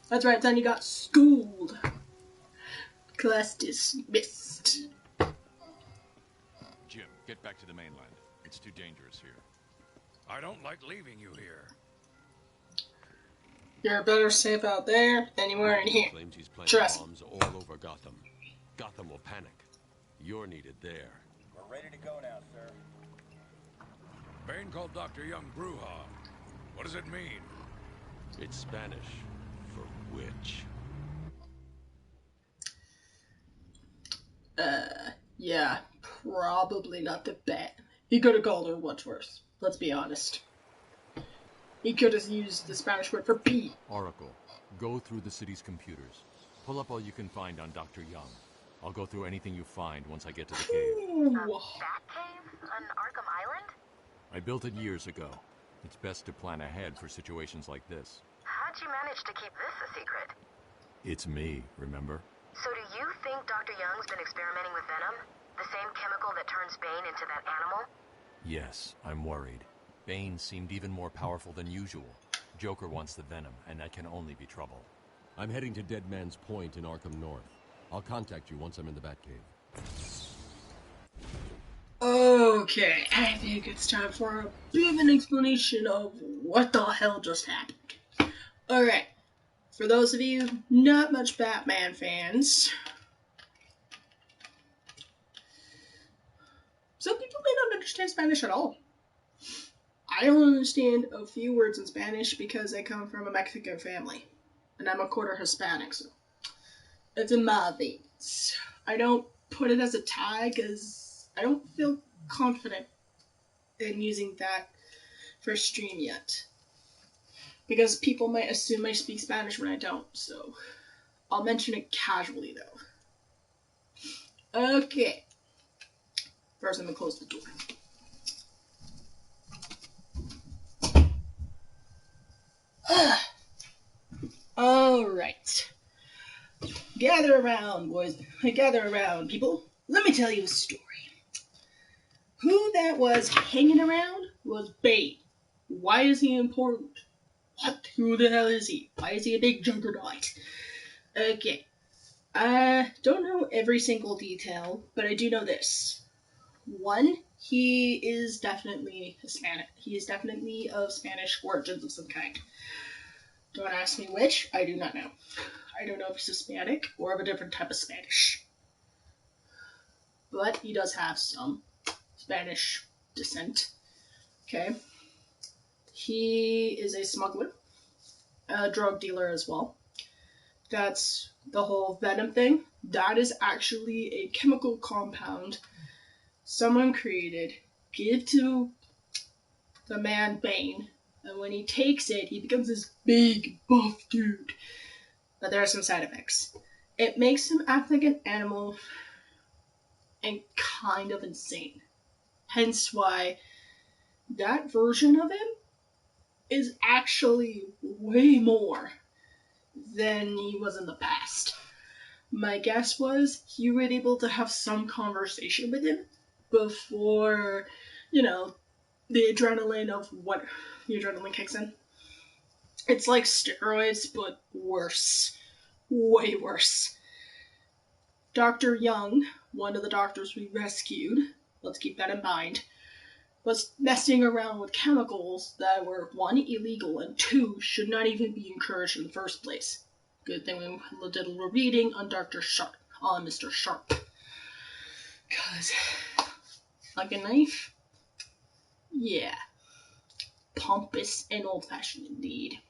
That's right, then you got schooled. Class dismissed. Jim, get back to the mainland. It's too dangerous here. I don't like leaving you here. You're better safe out there than you were in here. Claims he's planting Trust me. bombs all over Gotham. Gotham will panic. You're needed there. We're ready to go now, sir. Bane called Dr. Young Bruja. What does it mean? It's Spanish for witch. Yeah, probably not the bet. He could have called her what's worse. Let's be honest. He could have used the Spanish word for pee. Oracle, go through the city's computers. Pull up all you can find on Dr. Young. I'll go through anything you find once I get to the cave. Ooh. That cave? On Arkham Island? I built it years ago. It's best to plan ahead for situations like this. How'd you manage to keep this a secret? It's me, remember? So do you think Dr. Young's been experimenting with venom? The same chemical that turns Bane into that animal? Yes, I'm worried. Bane seemed even more powerful than usual. Joker wants the venom, and that can only be trouble. I'm heading to Dead Man's Point in Arkham North. I'll contact you once I'm in the Batcave. Okay, I think it's time for a bit of an explanation of what the hell just happened. Alright, for those of you not much Batman fans, some people may not understand Spanish at all. I don't understand a few words in Spanish because I come from a Mexican family, and I'm a quarter Hispanic, so it's in my veins. I don't put it as a tag because I don't feel confident in using that for stream yet. Because people might assume I speak Spanish when I don't, so I'll mention it casually though. Okay. First I'm gonna close the door. Alright. Gather around, boys. Gather around, people. Let me tell you a story. Who that was hanging around was Bane. Why is he important? What? Who the hell is he? Why is he a big juggernaut? Okay. I don't know every single detail, but I do know this. One, he is definitely Hispanic. He is definitely of Spanish origins of some kind. Don't ask me which, I do not know. I don't know if he's Hispanic or of a different type of Spanish. But he does have some Spanish descent. Okay. He is a smuggler, a drug dealer as well. That's the whole venom thing. That is actually a chemical compound someone created, give to the man Bane, and when he takes it, he becomes this big, buff dude. But there are some side effects. It makes him act like an animal and kind of insane. Hence why that version of him is actually way more than he was in the past. My guess was you were able to have some conversation with him before, the adrenaline kicks in. It's like steroids, but worse. Way worse. Dr. Young, one of the doctors we rescued, let's keep that in mind, was messing around with chemicals that were, 1, illegal, and 2, should not even be encouraged in the first place. Good thing we did a little reading on Mr. Sharp. Because, like a knife? Yeah. Pompous and old-fashioned indeed.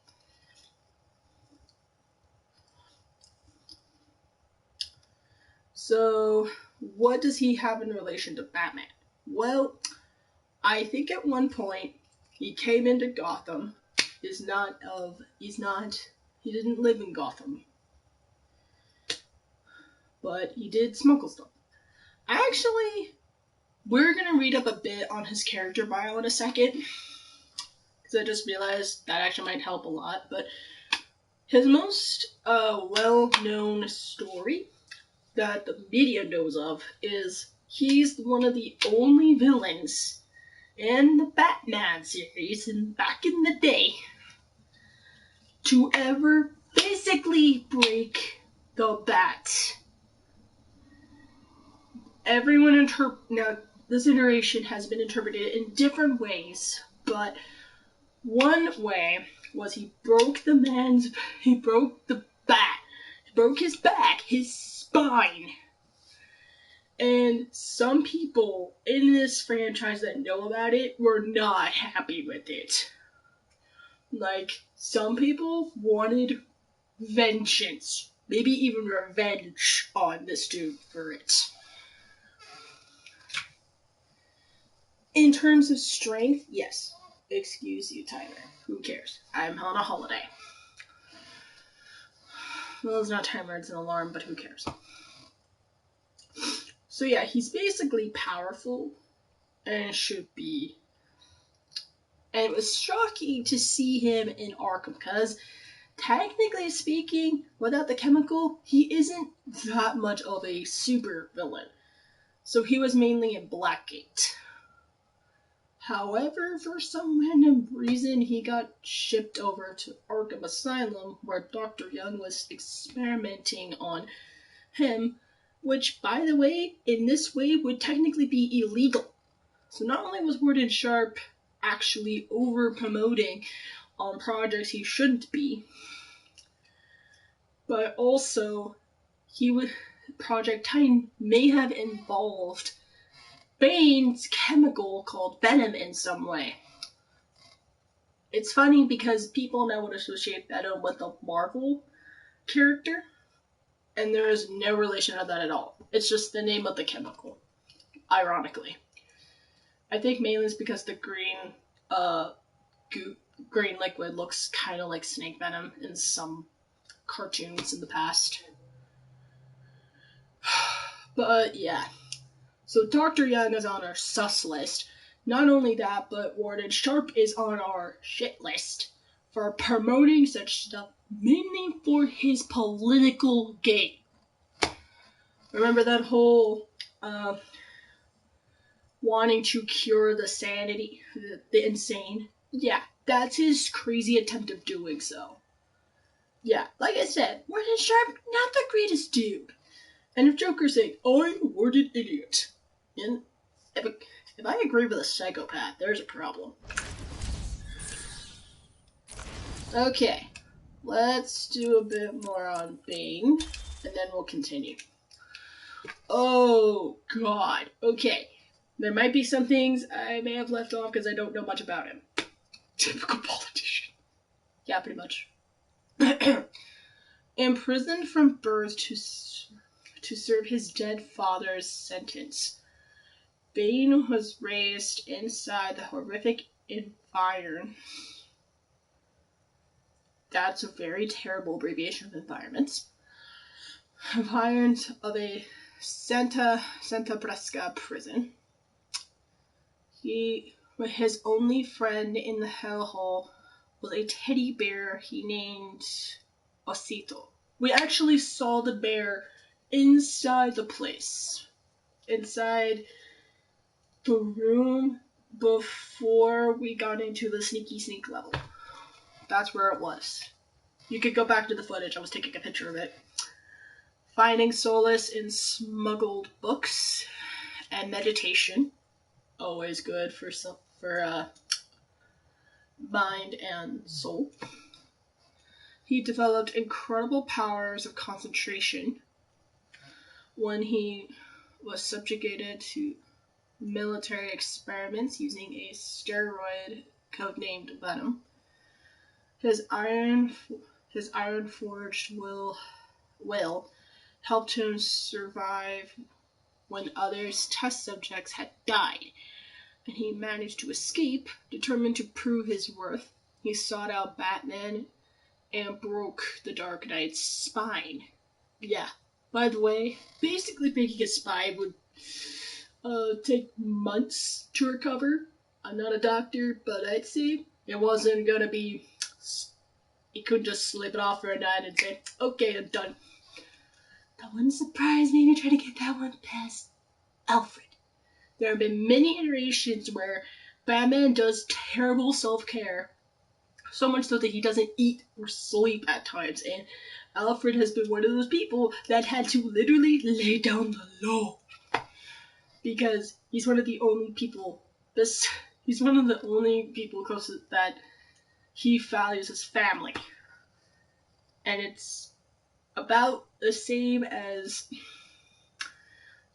So, what does he have in relation to Batman? Well, I think at one point he came into Gotham. He didn't live in Gotham. But he did smuggle stuff. Actually, we're going to read up a bit on his character bio in a second. Because I just realized that actually might help a lot. But his most well-known story that the media knows of is he's one of the only villains in the Batman series back in the day to ever physically break the bat. Now, this iteration has been interpreted in different ways, but one way was he broke the bat. He broke his back, his spine. And some people in this franchise that know about it were not happy with it. Like, some people wanted vengeance, maybe even revenge on this dude for it. In terms of strength, yes. Excuse you, timer. Who cares? I'm on a holiday. Well, it's not a timer, it's an alarm, but who cares? So yeah, he's basically powerful, and should be. And it was shocking to see him in Arkham, because technically speaking, without the chemical, he isn't that much of a super villain. So he was mainly in Blackgate. However, for some random reason, he got shipped over to Arkham Asylum, where Dr. Young was experimenting on him, which, by the way, in this way, would technically be illegal. So not only was Warden Sharp actually over-promoting on projects he shouldn't be, but also, Project Titan may have involved Bane's chemical called venom in some way. It's funny because people now would associate Venom with a Marvel character, and there is no relation to that at all. It's just the name of the chemical, ironically. I think mainly it's because the green liquid looks kind of like snake venom in some cartoons in the past. But yeah. So Dr. Young is on our sus list. Not only that, but Warden Sharp is on our shit list for promoting such stuff, mainly for his political gain. Remember that whole wanting to cure the insane? Yeah, that's his crazy attempt of doing so. Yeah, like I said, Warden Sharp, not the greatest dude. And if Joker's saying, I'm a worded idiot, and If I agree with a psychopath, there's a problem. Okay, let's do a bit more on Bane, and then we'll continue. Oh, God. Okay, there might be some things I may have left off because I don't know much about him. Typical politician. Yeah, pretty much. Imprisoned from birth to serve his dead father's sentence, Bane was raised inside the horrific environment. That's a very terrible abbreviation of environments. Environs of a Santa Bresca prison. His only friend in the hellhole was a teddy bear he named Osito. We actually saw the bear inside the place. Inside the room before we got into the sneaky sneak level. That's where it was. You could go back to the footage. I was taking a picture of it. Finding solace in smuggled books and meditation. Always good for mind and soul. He developed incredible powers of concentration when he was subjugated to military experiments using a steroid codenamed Venom. His iron-forged will helped him survive when others' test subjects had died, and he managed to escape. Determined to prove his worth, he sought out Batman and broke the Dark Knight's spine. Yeah, by the way, basically breaking a spine would take months to recover. I'm not a doctor, but I'd say it wasn't gonna be... He couldn't just slip it off for a night and say, okay, I'm done. That wouldn't surprise me to try to get that one past Alfred. There have been many iterations where Batman does terrible self-care, so much so that he doesn't eat or sleep at times, and Alfred has been one of those people that had to literally lay down the law. Because he's one of the only people, he's one of the only people closest that he values his family. And it's about the same as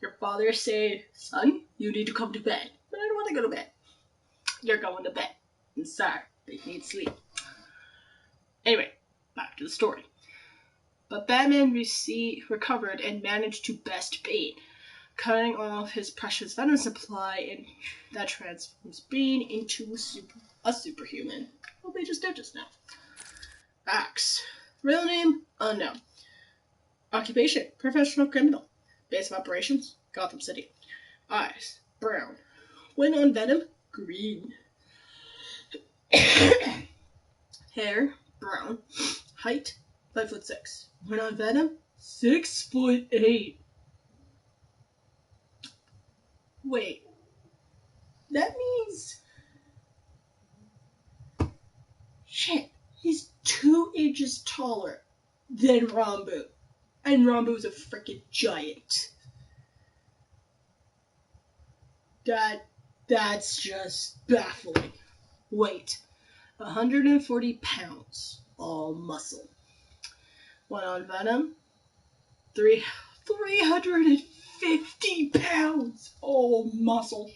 your father say, son, you need to come to bed. But I don't want to go to bed. You're going to bed. I'm sorry, they need sleep. Anyway, back to the story. But Batman recovered and managed to best Bane, cutting off his precious venom supply, and that transforms Bane into a superhuman. Well, they just did just now. Facts. Real name, unknown. Occupation, professional criminal. Base of operations, Gotham City. Eyes, brown. When on venom, green. Hair, brown. Height, 5'6". When on venom, 6'8". Wait. That means... Shit. He's 2 inches taller than Rambo. And Rambo's a freaking giant. That's just baffling. Weight, 140 pounds, all muscle. When on venom, 350 pounds, all muscle.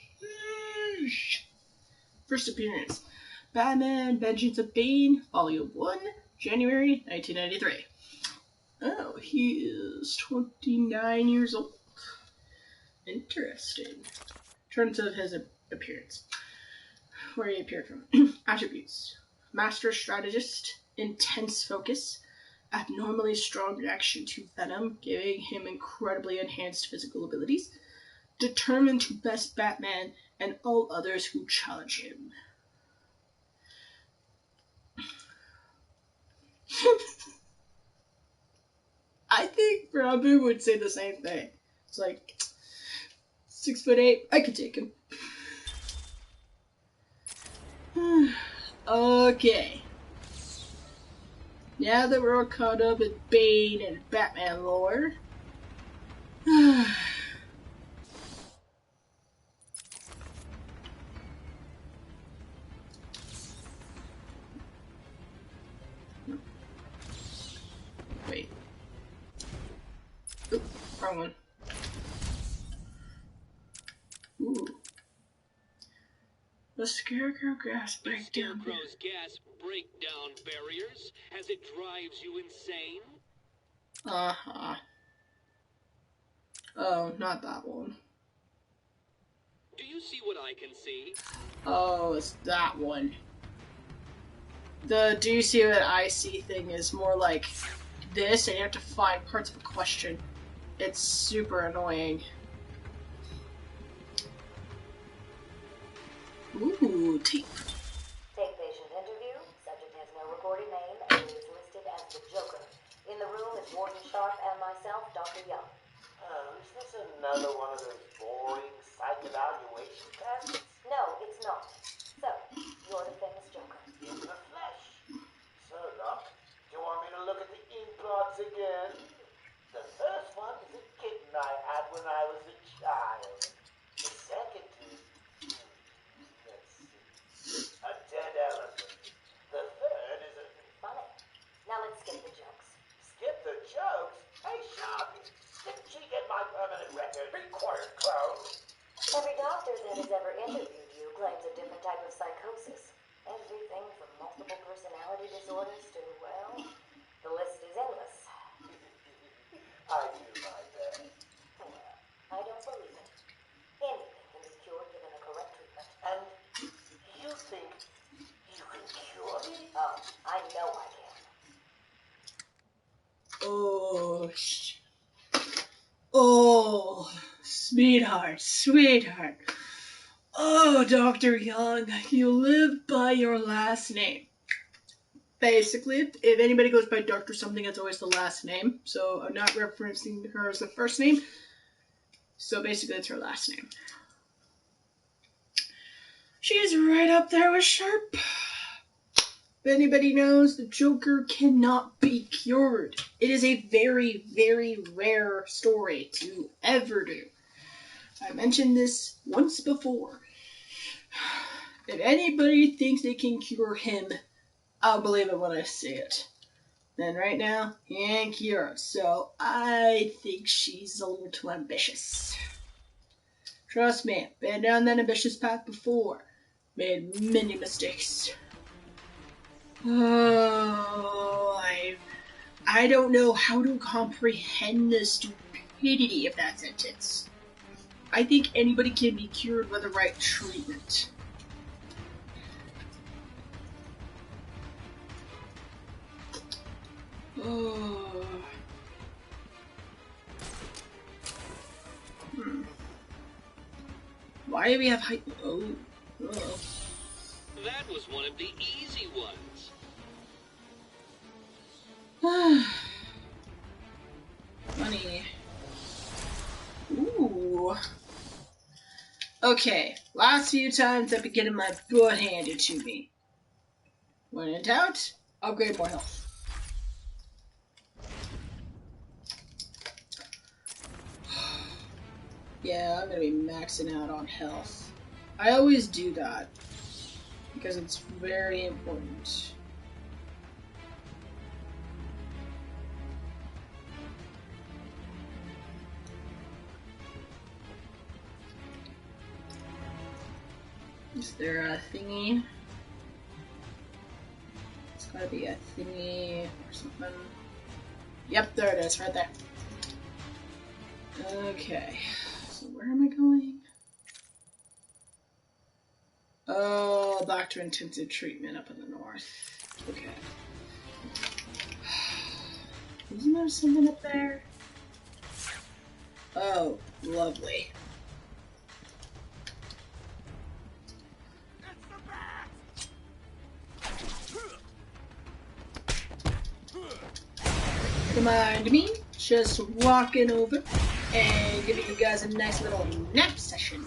First appearance, Batman Vengeance of Bane, Volume 1, January 1993. Oh, he is 29 years old. Interesting. In terms of his appearance, where he appeared from. Attributes: master strategist, intense focus, abnormally strong reaction to venom, giving him incredibly enhanced physical abilities, determined to best Batman and all others who challenge him. I think Rambo would say the same thing. It's like, 6'8", I could take him. Okay. Now that we're all caught up with Bane and Batman lore. wrong one. Ooh. The Scarecrow gas breakdown. The Scarecrow's gas breakdown barriers as it drives you insane? Uh-huh. Oh, not that one. Do you see what I can see? Oh, it's that one. The do you see what I see thing is more like this, and you have to find parts of a question. It's super annoying. Ooh, tape. Take patient interview. Subject has no recorded name and is listed as the Joker. In the room is Warden Sharp and myself, Dr. Young. Is this another one of those boring psych evaluation tests? No, it's not. So, you're the famous Joker. In the flesh. So, Doc, do you want me to look at the ink blots again? The first one is a kitten I had when I was a child. The second is, let's see, a dead elephant. The third is a... Funny. Now let's skip the jokes. Skip the jokes? Hey, Sharpie, didn't she get my permanent record? Be quiet, clown. Every doctor that has ever interviewed you claims a different type of psychosis. Everything from multiple personality disorders to, well, the list is endless. I do my best. Well, I don't believe it. Anything can be cured given a correct treatment. And you think you can cure me? Oh, I know I can. Oh, sweetheart, sweetheart. Oh, Dr. Young, you live by your last name. Basically, if anybody goes by Dr. something, it's always the last name. So I'm not referencing her as the first name. So basically, it's her last name. She's right up there with Sharp. If anybody knows, the Joker cannot be cured. It is a very, very rare story to ever do. I mentioned this once before. If anybody thinks they can cure him, I'll believe it when I see it. And right now, he ain't cured, so I think she's a little too ambitious. Trust me, been down that ambitious path before. Made many mistakes. Oh, I don't know how to comprehend the stupidity of that sentence. I think anybody can be cured with the right treatment. Oh. Why do we have height? Oh. Uh-oh. That was one of the easy ones. Funny. Ooh. Okay, last few times I've been getting my butt handed to me. When in doubt, upgrade more health. Yeah, I'm gonna be maxing out on health. I always do that because it's very important. Is there a thingy? It's gotta be a thingy or something. Yep, there it is, right there. Okay, so where am I going? Oh, back to intensive treatment up in the north. Okay. Isn't there something up there? Oh, lovely. Don't mind me, just walking over and giving you guys a nice little nap session.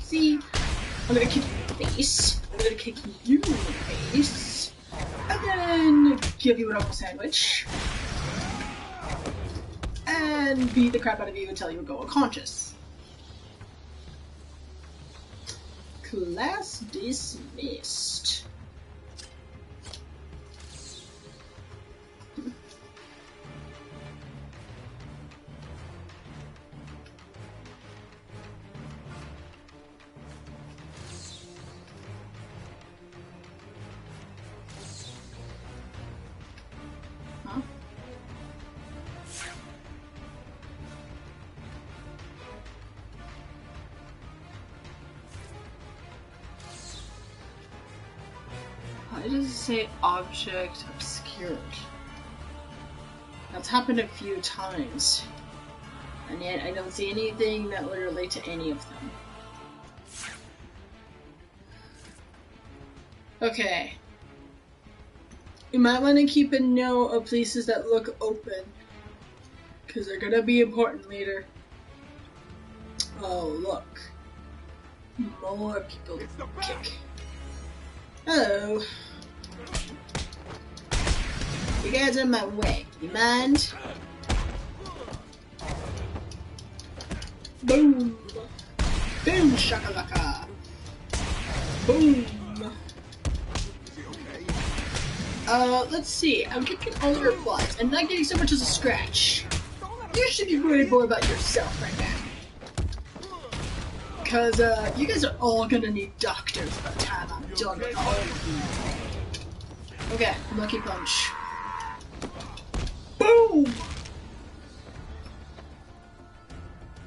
See, I'm gonna kick you in the face, I'm gonna kick you in the face, and then give you an apple sandwich, and beat the crap out of you until you go unconscious. Class dismissed. Why does it say object obscured? That's happened a few times. And yet I don't see anything that would relate to any of them. Okay. You might want to keep a note of places that look open, because they're gonna be important later. Oh, look. More people kick. Hello. You guys are in my way. You mind? Boom! Boom shakalaka! Boom! Let's see. I'm kicking all your butts and not getting so much as a scratch. You should be worried more about yourself right now. Cause, you guys are all gonna need doctors by the time I'm done with all of you. Okay, lucky punch. Boom!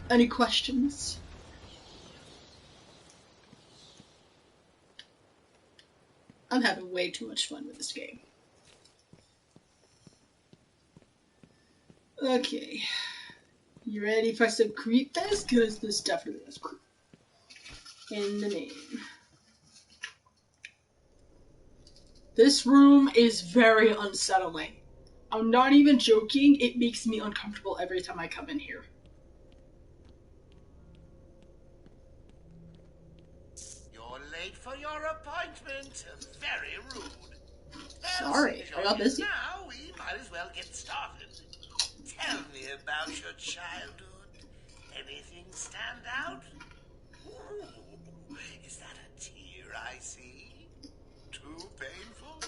Any questions? I'm having way too much fun with this game. Okay. You ready for some creep fest? Because this definitely has creep in the name. This room is very unsettling. I'm not even joking, it makes me uncomfortable every time I come in here. You're late for your appointment. Very rude. Sorry, I got busy. Now we might as well get started. Tell me about your childhood. Anything stand out? Ooh, is that a tear I see? Too painful?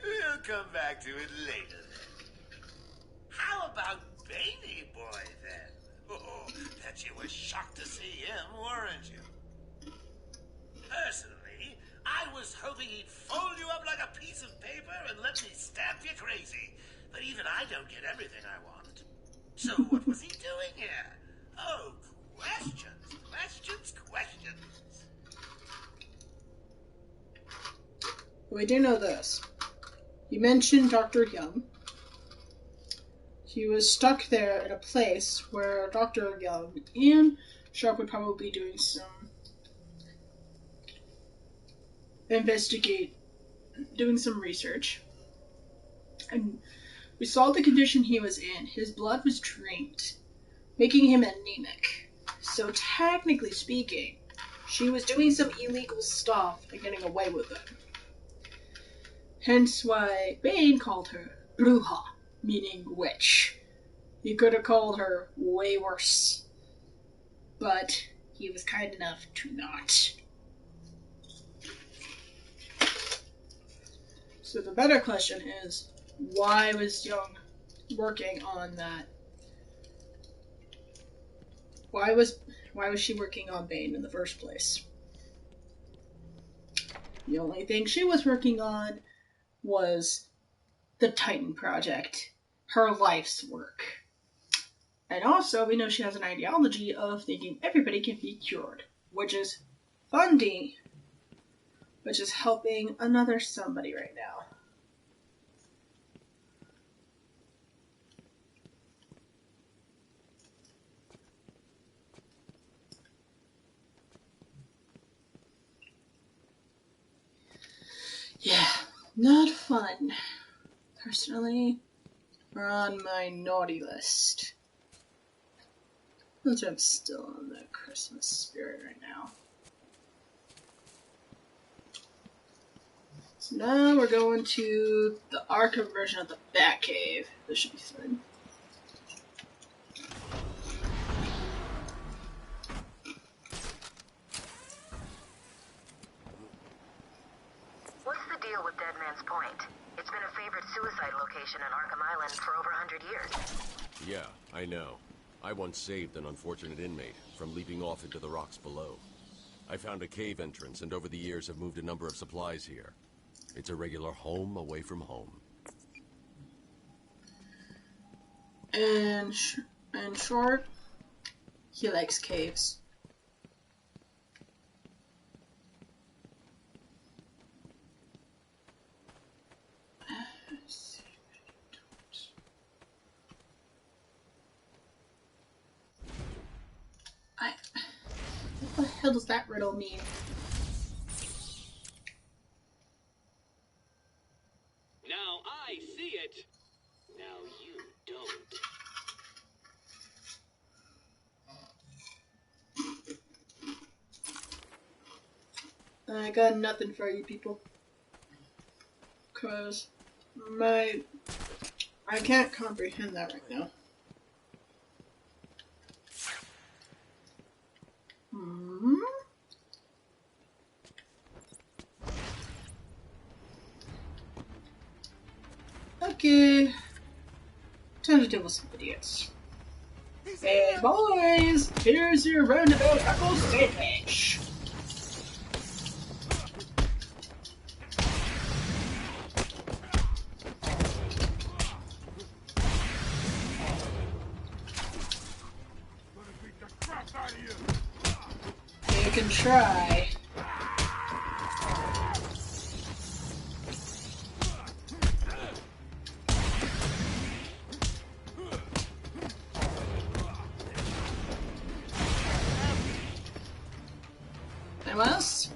We'll come back to it later then. How about Baby Boy then? Oh, bet you were shocked to see him, weren't you? Personally, I was hoping he'd fold you up like a piece of paper and let me stamp you crazy. But even I don't get everything I want. So what was he doing here? Oh, questions, questions, questions. We do know this. You mentioned Dr. Young. He was stuck there in a place where Dr. Young and Sharp would probably be doing some doing some research. And we saw the condition he was in. His blood was drained, making him anemic. So technically speaking, she was doing some illegal stuff and getting away with it. Hence why Bane called her Bruja, meaning witch. He could have called her way worse, but he was kind enough to not. So the better question is, why was Young working on that? Why was she working on Bane in the first place? The only thing she was working on was the Titan Project, her life's work. And also, we know she has an ideology of thinking everybody can be cured, which is funding, which is helping another somebody right now. Yeah, not fun. Personally, we're on my naughty list. I'm still in the Christmas spirit right now. So now we're going to the Arkham version of the Batcave. This should be fun. What's the deal with Dead Man's Point? It's been a favorite suicide location on Arkham Island for over 100 years. Yeah, I know. I once saved an unfortunate inmate from leaping off into the rocks below. I found a cave entrance and over the years have moved a number of supplies here. It's a regular home away from home. And in short, he likes caves. What the hell does that riddle mean? Now I see it. Now you don't. I got nothing for you people. Cause I can't comprehend that right now. Okay. Time to deal with some idiots. Hey boys! Here's your roundabout apple sandwich! You can try. Anyone else?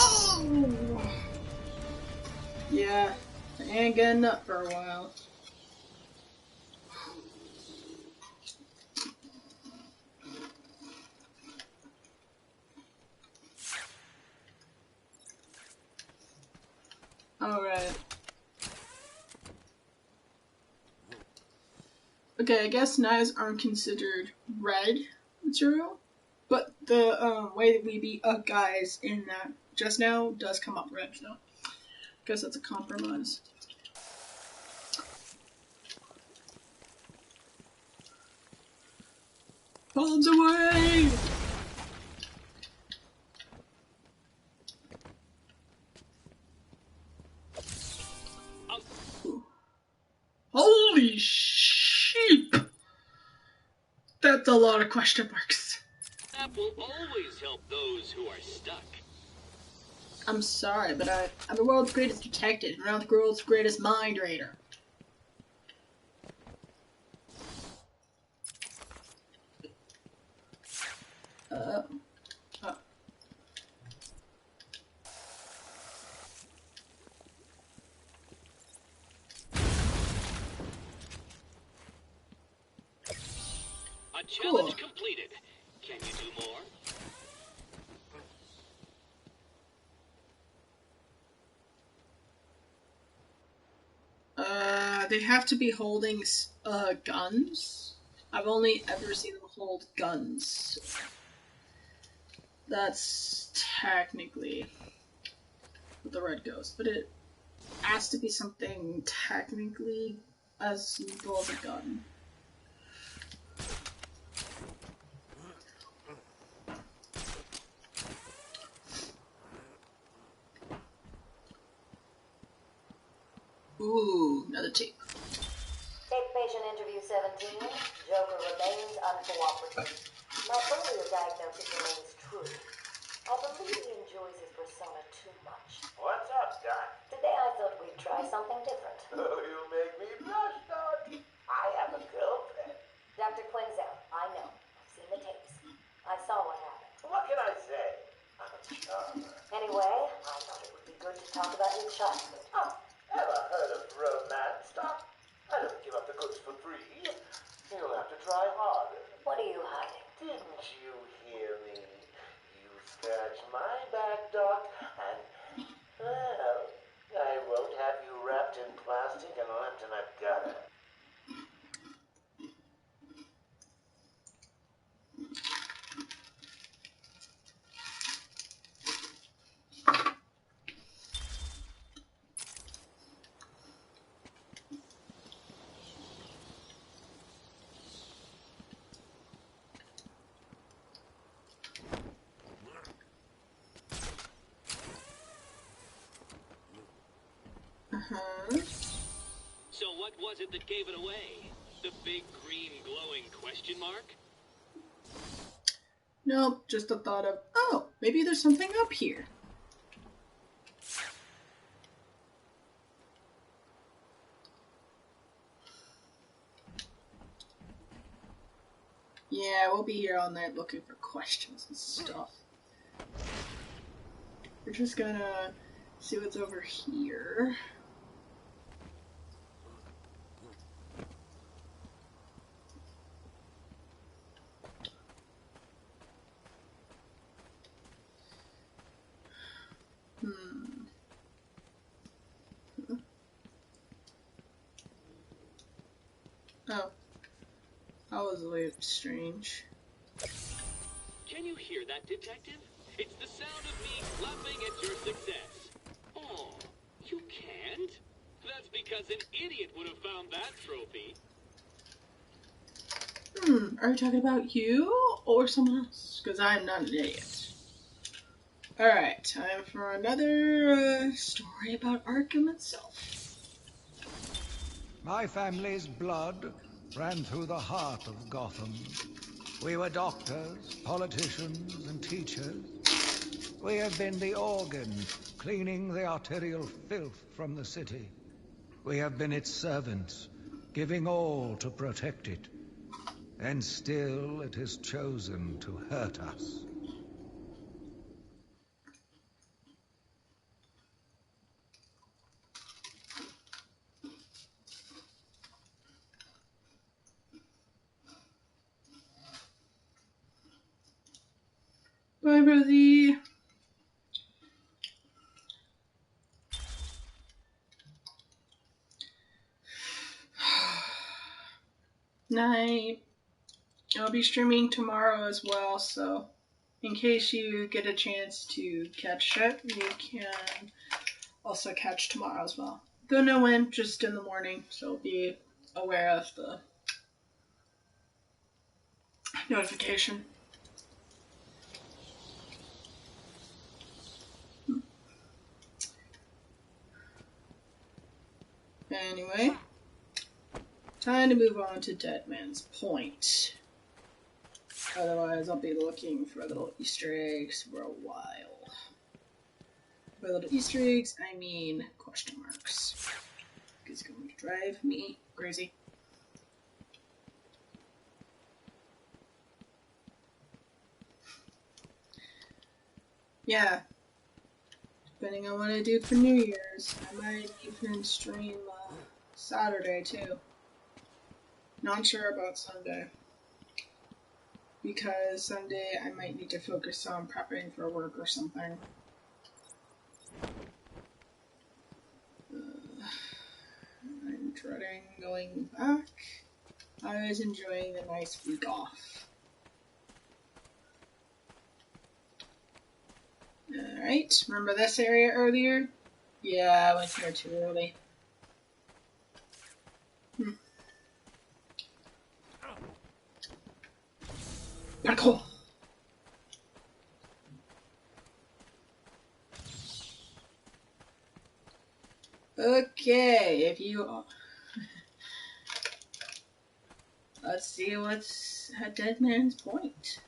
Oh! Yeah, I ain't getting up for a while. Alright. Okay, I guess knives aren't considered red material, but the way that we beat up guys in that just now does come up red, so I guess that's a compromise. Bombs away! Holy sheep! That's a lot of question marks. That will always help those who are stuck. I'm sorry, but I'm the world's greatest detective, and I'm the world's greatest mind reader. Oh. A challenge completed. Can you do more? They have to be holding guns. I've only ever seen them hold guns. That's technically what the red goes, but it has to be something technically as lethal as a gun. Ooh, another tape. Take patient interview 17. Joker remains uncooperative. My earlier diagnosis remains true. I believe he enjoys his persona too much. What's up, Doc? Today I thought we'd try something different. Oh, you make me blush, Doc. I have a girlfriend. Dr. Quinzel, I know. I've seen the tapes. I saw what happened. What can I say? I'm a charmer. Anyway, I thought it would be good to talk about your childhood. Oh, ever heard of romance, Doc? I don't give up the goods for free. You'll have to try harder. What are you hiding? Didn't you hear me? You scratch my back, Doc, and, well, I won't have you wrapped in plastic and left in a gutter. So what was it that gave it away? The big green glowing question mark? Nope, just the thought of, oh, maybe there's something up here. Yeah, we'll be here all night looking for questions and stuff. We're just gonna see what's over here. Oh. That was a little strange. Can you hear that, Detective? It's the sound of me clapping at your success. Oh, you can't? That's because an idiot would have found that trophy. Are you talking about you or someone else? Because I'm not an idiot. Alright, time for another story about Arkham itself. My family's blood ran through the heart of Gotham. We were doctors, politicians, and teachers. We have been the organ, cleaning the arterial filth from the city. We have been its servants, giving all to protect it. And still it has chosen to hurt us. Bye, Rosie. Night. I'll be streaming tomorrow as well, so in case you get a chance to catch it, you can also catch tomorrow as well. Don't know when, just in the morning, so be aware of the notification. Anyway, time to move on to Dead Man's Point. Otherwise, I'll be looking for little Easter eggs for a while. By little Easter eggs, I mean question marks. It's going to drive me crazy. Yeah. Depending on what I do for New Year's, I might even stream Saturday too. Not sure about Sunday. Because Sunday I might need to focus on prepping for work or something. I'm dreading going back. I was enjoying the nice week off. Alright, remember this area earlier? Yeah, I went here too early. Cool. Okay, if you... Let's see what's at Dead Man's Point.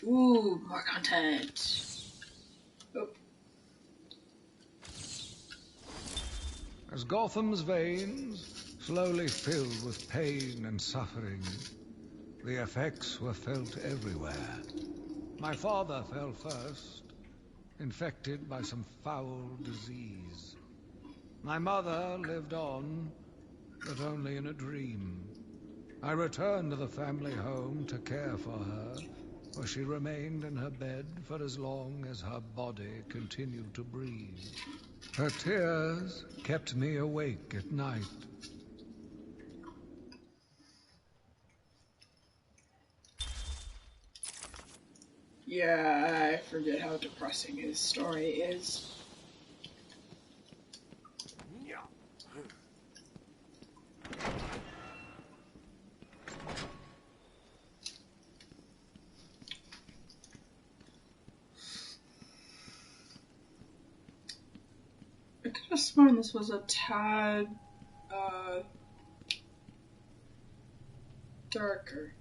Ooh, more content. Oh. As Gotham's veins slowly filled with pain and suffering, the effects were felt everywhere. My father fell first, infected by some foul disease. My mother lived on, but only in a dream. I returned to the family home to care for her, where she remained in her bed for as long as her body continued to breathe. Her tears kept me awake at night. Yeah, I forget how depressing his story is. I could have sworn this was a tad darker.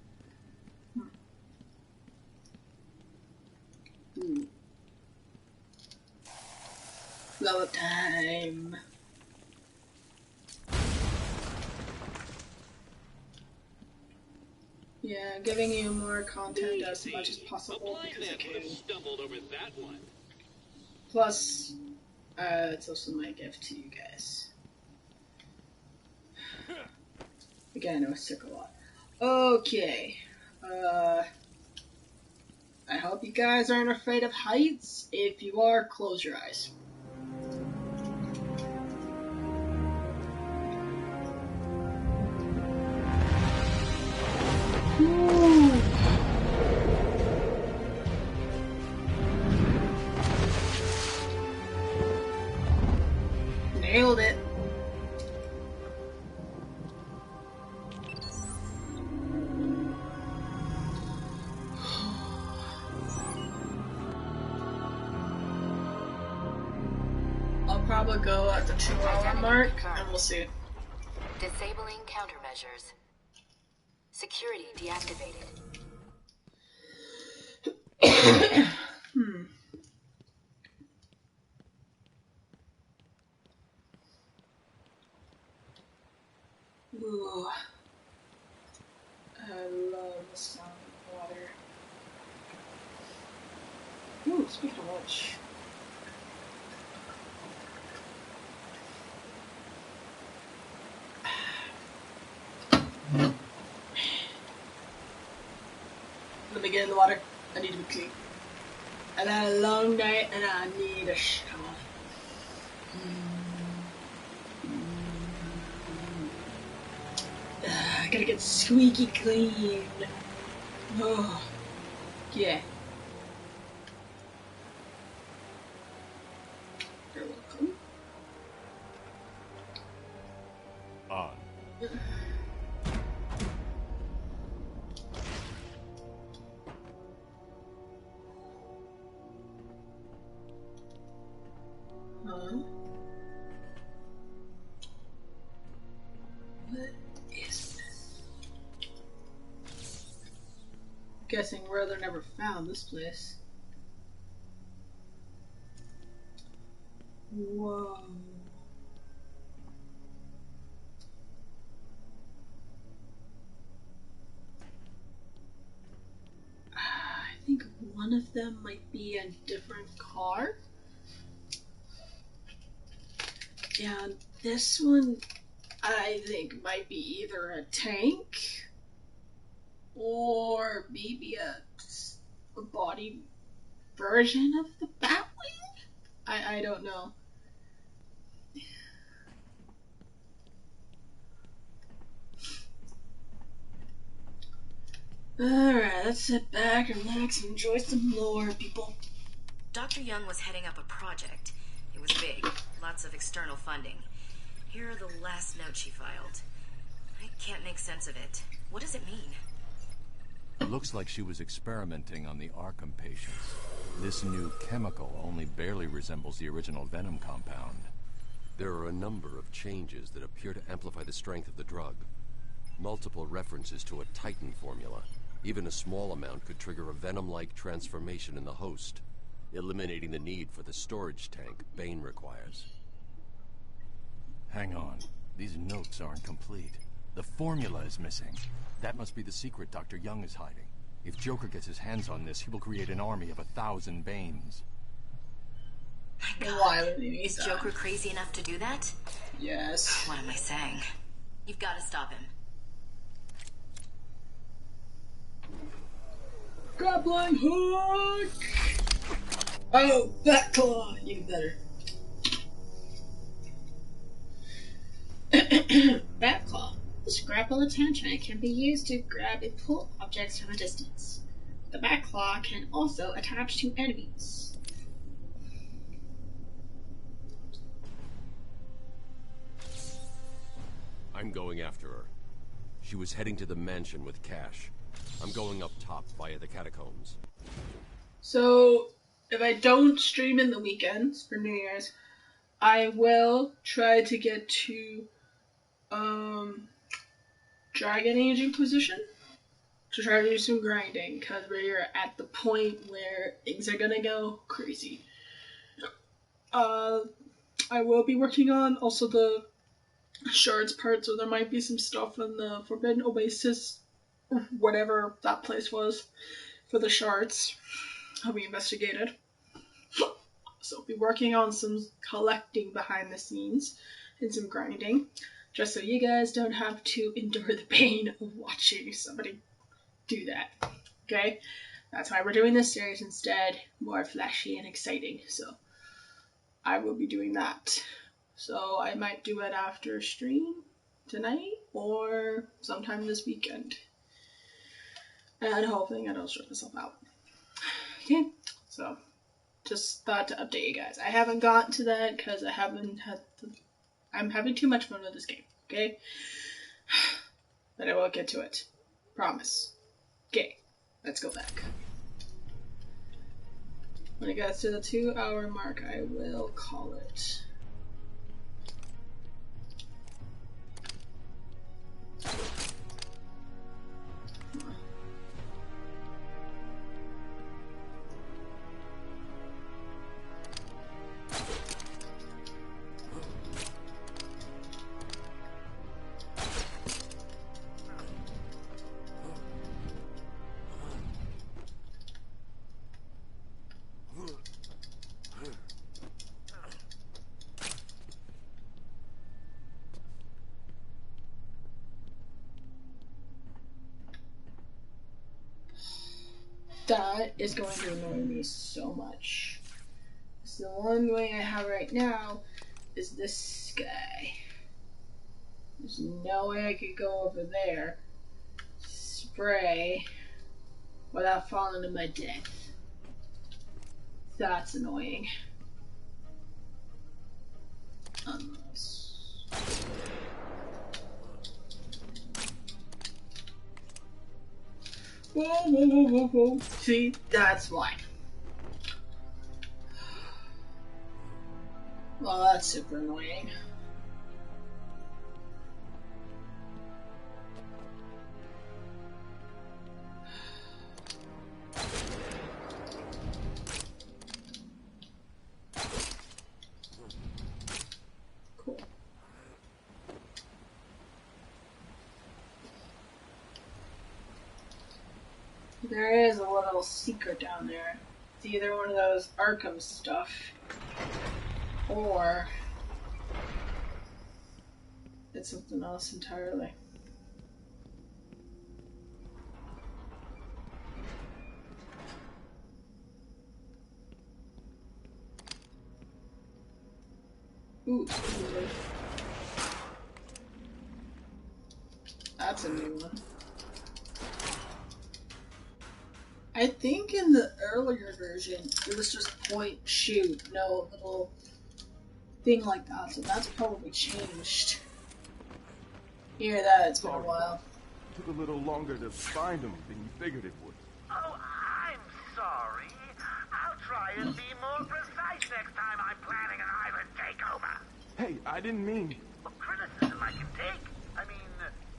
Ooh. Level up time. Yeah, giving you more content as much as possible because I can. Stumbled over that one. Plus, it's also my gift to you guys. Again, I know I took a lot. Okay. I hope you guys aren't afraid of heights. If you are, close your eyes. Ooh. Nailed it. I'll probably go at the 2-hour mark, and we'll see. Disabling countermeasures. Security deactivated. Ooh. I love the sound of water. Ooh, speaking of which. Let me get in the water. I need to be clean. I've had a long night and I need a shower. I gotta get squeaky clean. Oh, yeah. You're welcome. On. Huh? What is this? Guessing Ruther never found this place. Whoa. I think one of them might be a different car. And this one, I think, might be either a tank or maybe a body version of the Batwing? I don't know. Alright, let's sit back, relax, and enjoy some lore, people. Dr. Young was heading up a project. It was big, lots of external funding. Here are the last notes she filed. I can't make sense of it. What does it mean? It looks like she was experimenting on the Arkham patients. This new chemical only barely resembles the original venom compound. There are a number of changes that appear to amplify the strength of the drug. Multiple references to a Titan formula. Even a small amount could trigger a venom-like transformation in the host, eliminating the need for the storage tank Bane requires. Hang on. These notes aren't complete. The formula is missing. That must be the secret Dr. Young is hiding. If Joker gets his hands on this, he will create an army of 1,000 Banes. My God. Why would he need Is that? Joker crazy enough to do that? Yes. What am I saying? You've got to stop him. Grappling hook! Oh, that claw! Even better. Bat claw. This grapple attachment can be used to grab and pull objects from a distance. The bat claw can also attach to enemies. I'm going after her. She was heading to the mansion with cash. I'm going up top via the catacombs. So, if I don't stream in the weekends for New Year's, I will try to get to Dragon Age Inquisition to try to do some grinding, because we're at the point where things are gonna go crazy. I will be working on also the shards part, so there might be some stuff in the Forbidden Oasis, whatever that place was, for the shards. I'll be investigated. So I'll be working on some collecting behind the scenes and some grinding, just so you guys don't have to endure the pain of watching somebody do that. Okay? That's why we're doing this series instead, more flashy and exciting. So I will be doing that. So I might do it after stream tonight or sometime this weekend. And hoping I don't stress myself out. Okay, so just thought to update you guys. I haven't gotten to that because I'm having too much fun with this game, okay? But I will get to it. Promise. Okay, let's go back. When it gets to the 2-hour mark, I will call it. That is going to annoy me so much. So the one way I have right now is this guy. There's no way I could go over there, spray, without falling to my death. That's annoying. Unless... Whoa, whoa, whoa, whoa, whoa. See, that's why. Well, that's super annoying. Cool. There is a little secret down there. It's either one of those Arkham stuff, or it's something else entirely. Ooh, that's a new one. I think in the earlier version, it was just point, shoot, no little thing like that, so that's probably changed. Hear that, it's been a while. Took a little longer to find them than you figured it would. Oh, I'm sorry. I'll try and be more precise next time I'm planning an island takeover. Hey, I didn't mean... Well, criticism I can take. I mean,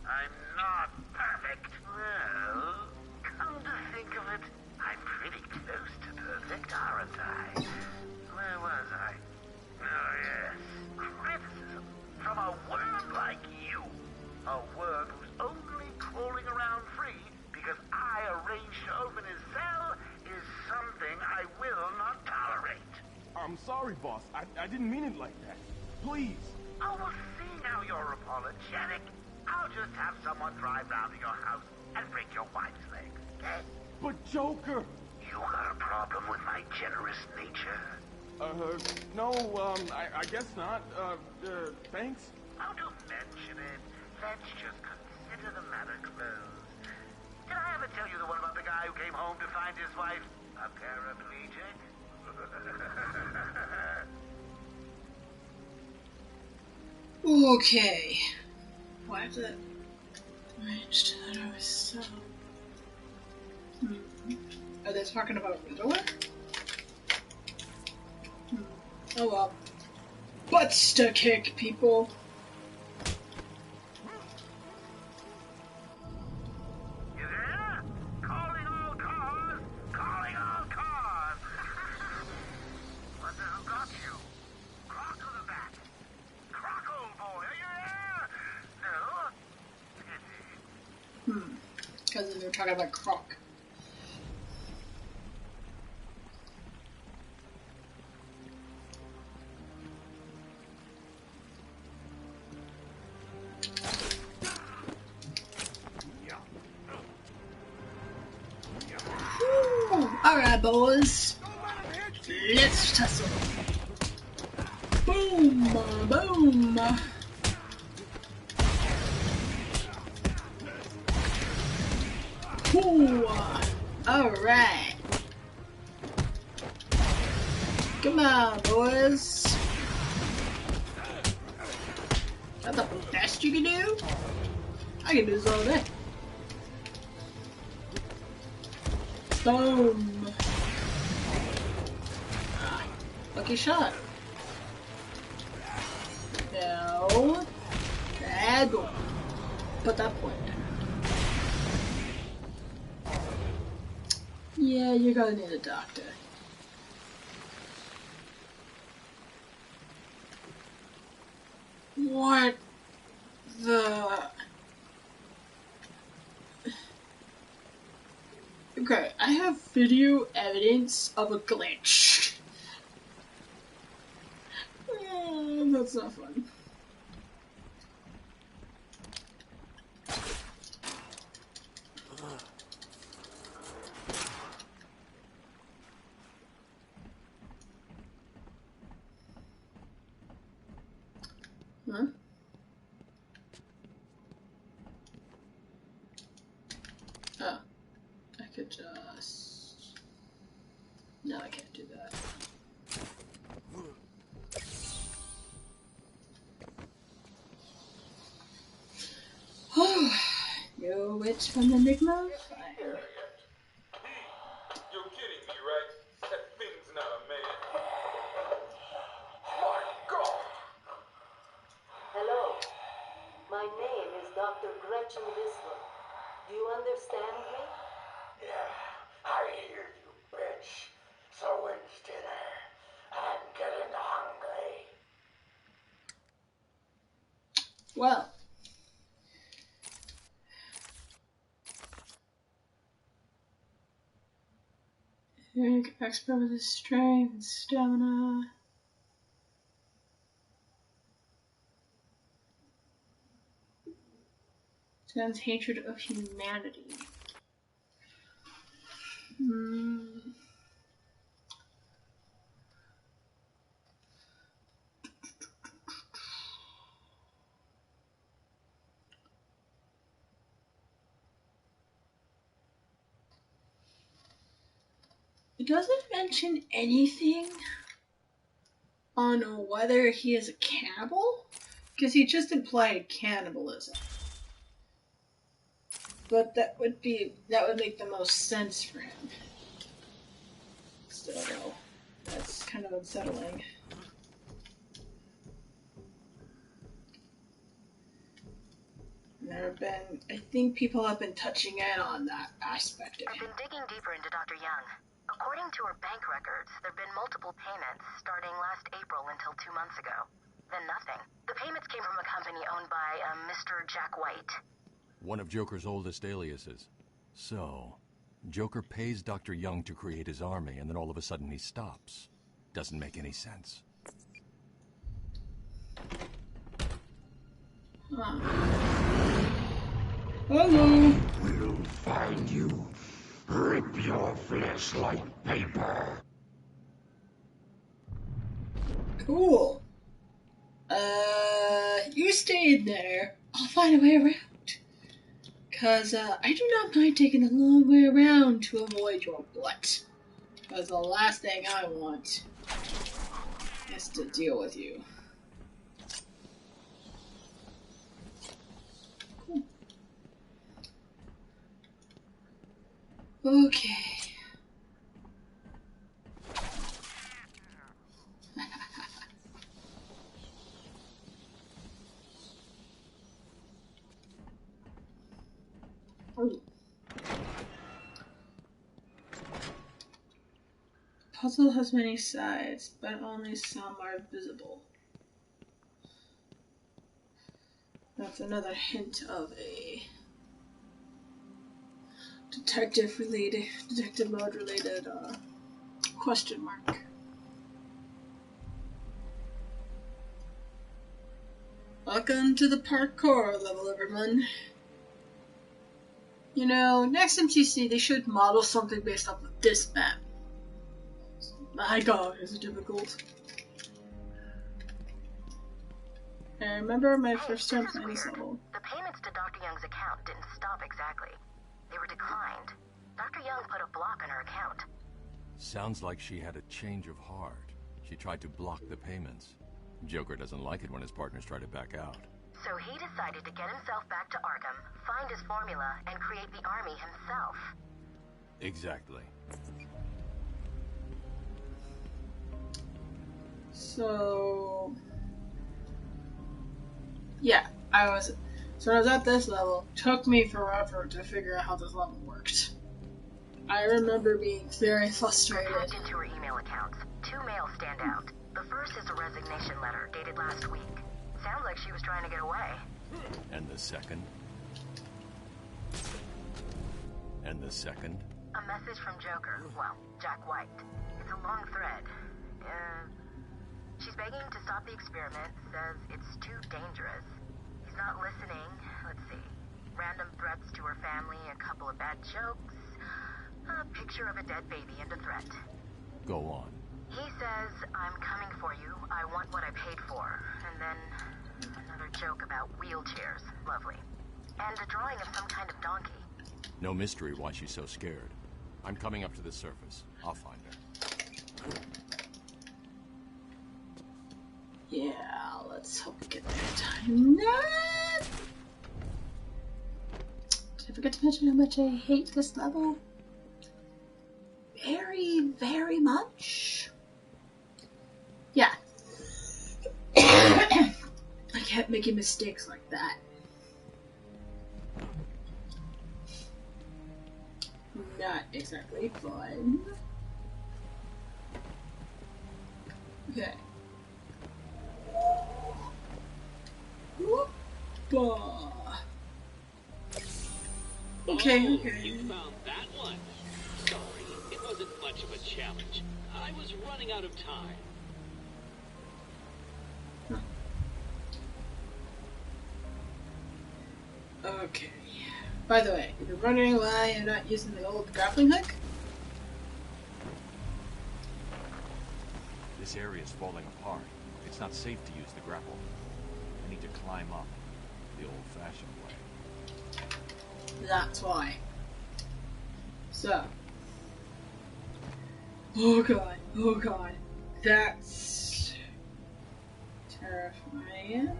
I'm not perfect. Well, come to think of it, I'm pretty close to perfect, aren't I? Where was I? Oh, yes. Criticism from a worm like you. A worm who's only crawling around free because I arranged to open his cell is something I will not tolerate. I'm sorry, boss. I didn't mean it like that. Please. Oh, well, seeing how you're apologetic, I'll just have someone drive round to your house and break your wife's legs, okay? But Joker... You got a problem with my generous nature? No, I guess not. Thanks? Oh, don't mention it. Let's just consider the matter closed. Did I ever tell you the one about the guy who came home to find his wife a paraplegic? Okay. Why is it arranged that I was so... Are they talking about the door? Oh well. Butts to kick, people. You there? Calling all cars! Calling all cars! What the hell got you? Cross to the back. Because they were talking about Croc. Alright, boys. Let's tussle. Boom! Boom! Ooh. Alright. Come on, boys. That's the best you can do? I can do this all day. Boom. Lucky shot. No. Bad boy. Put that point down. Yeah, you're gonna need a doctor. What the... Okay, I have video evidence of a glitch. That's not fun. Huh? Oh. I could just... No, I can't do that. You witch from Enigma? Fine. You're kidding me, right? That thing's not a man. My God! Hello. My name is Dr. Gretchen Whistler. Do you understand me? Yeah, I hear you, bitch. So when's dinner? I'm getting hungry. Well. You're an expert with his strength and stamina. Sounds hatred of humanity. It doesn't mention anything on whether he is a cannibal, because he just implied cannibalism. But that would make the most sense for him. Still though, that's kind of unsettling. I think people have been touching in on that aspect of I've him. been digging deeper into Dr. Young. According to her bank records, there have been multiple payments starting last April until 2 months ago. Then nothing. The payments came from a company owned by Mr. Jack White. One of Joker's oldest aliases. So, Joker pays Dr. Young to create his army, and then all of a sudden he stops. Doesn't make any sense. Hello. We'll find you. Rip your flesh like paper. Cool. You stayed there. I'll find a way around. Cause, I do not mind taking the long way around to avoid your butt. Cause the last thing I want is to deal with you. Cool. Okay. Puzzle has many sides, but only some are visible. That's another hint of a detective mode related question mark. Welcome to the parkour level, everyone. You know, next MCC they should model something based off of this map. My god, is it difficult. I remember my first time playing this level. The payments to Dr. Young's account didn't stop exactly. They were declined. Dr. Young put a block on her account. Sounds like she had a change of heart. She tried to block the payments. Joker doesn't like it when his partners try to back out. So he decided to get himself back to Arkham, find his formula, and create the army himself. Exactly. So... yeah, so when I was at this level, it took me forever to figure out how this level worked. I remember being very frustrated. I tapped into her email accounts. 2 mails stand out. The first is a resignation letter dated last week. Sounds like she was trying to get away. And the second? And the second? A message from Joker. Well, Jack White. It's a long thread. She's begging to stop the experiment, says it's too dangerous. He's not listening. Let's see. Random threats to her family, a couple of bad jokes, a picture of a dead baby, and a threat. Go on. He says, I'm coming for you, I want what I paid for. And then another joke about wheelchairs. Lovely. And a drawing of some kind of donkey. No mystery why she's so scared. I'm coming up to the surface. I'll find her. Yeah, let's hope we get there in time. No! Did I forget to mention how much I hate this level? Very, very much. Yeah. I kept making mistakes like that. Not exactly fun. Okay. Whoop-bah. Okay, oh, okay. You found that one. Sorry, it wasn't much of a challenge. I was running out of time. Okay. By the way, if you're wondering why I'm not using the old grappling hook, This area is falling apart. It's not safe to use the grapple. I need to climb up the old-fashioned way. that's why. So. Oh god. That's terrifying.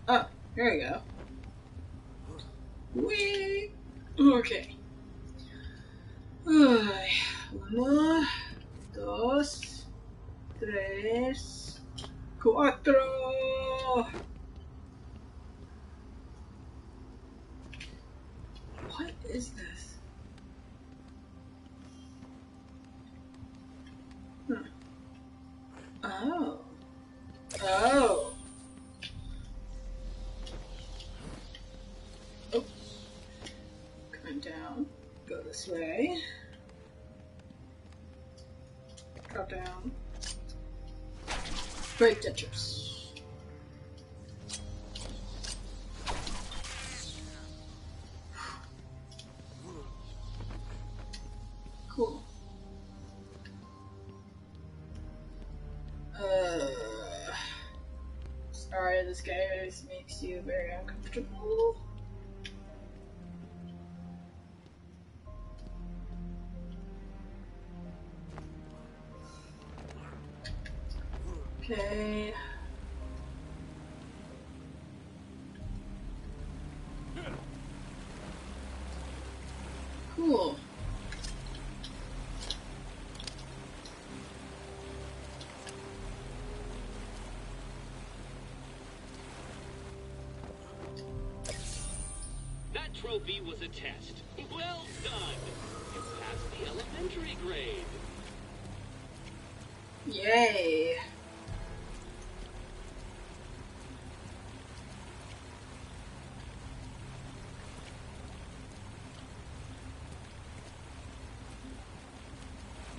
Oh, there we go. Whee! Okay. 1, 2, 3, 4. What is this? Oh. Oh. Oh. Come down. Go this way. Drop down. Break Tetris. Cool. Sorry, this guy makes you very uncomfortable. Okay. Cool. That trophy was a test. Well done. You passed the elementary grade. Yay.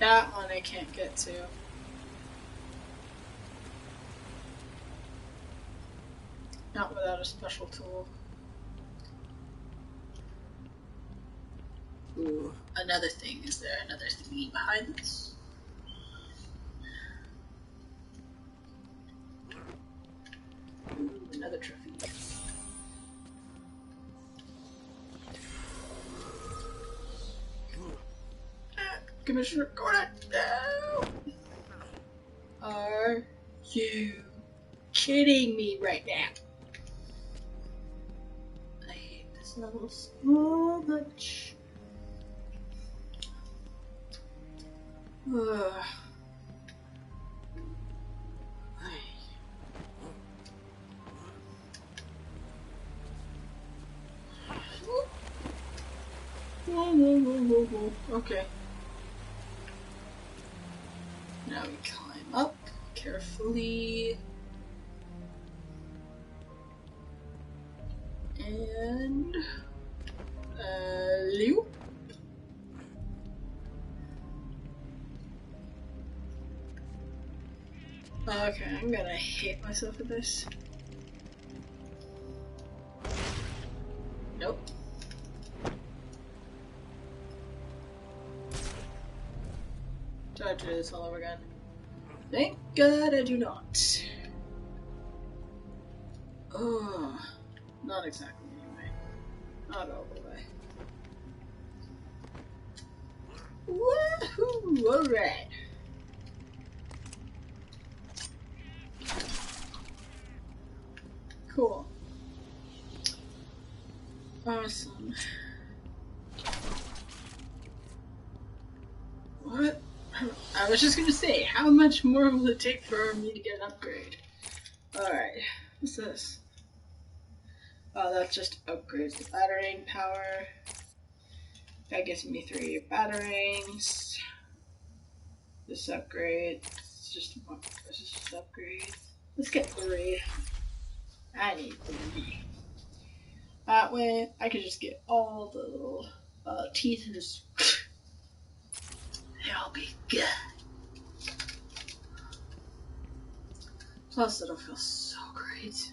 That one I can't get to. Not without a special tool. Ooh, another thing. Is there another thingy behind this? Ooh, another trophy. Commissioner Gordon, no! Are you kidding me right now? I hate this level so much. Ugh. Okay. Now we climb up carefully. And loop. Okay, I'm gonna hate myself with this. Nope. Do I have to do this all over again? Thank God I do not. Oh, not exactly anyway. Not all the way. Woohoo! Alright. Cool. Awesome. What? I was just gonna say, how much more will it take for me to get an upgrade? Alright, what's this? Oh, that just upgrades the battering power. That gives me 3 batterings. This upgrade, it's just one. This is just upgrade. Let's get 3. I need 3. That way, I can just get all the little teeth and just they'll be good. Plus, it'll feel so great.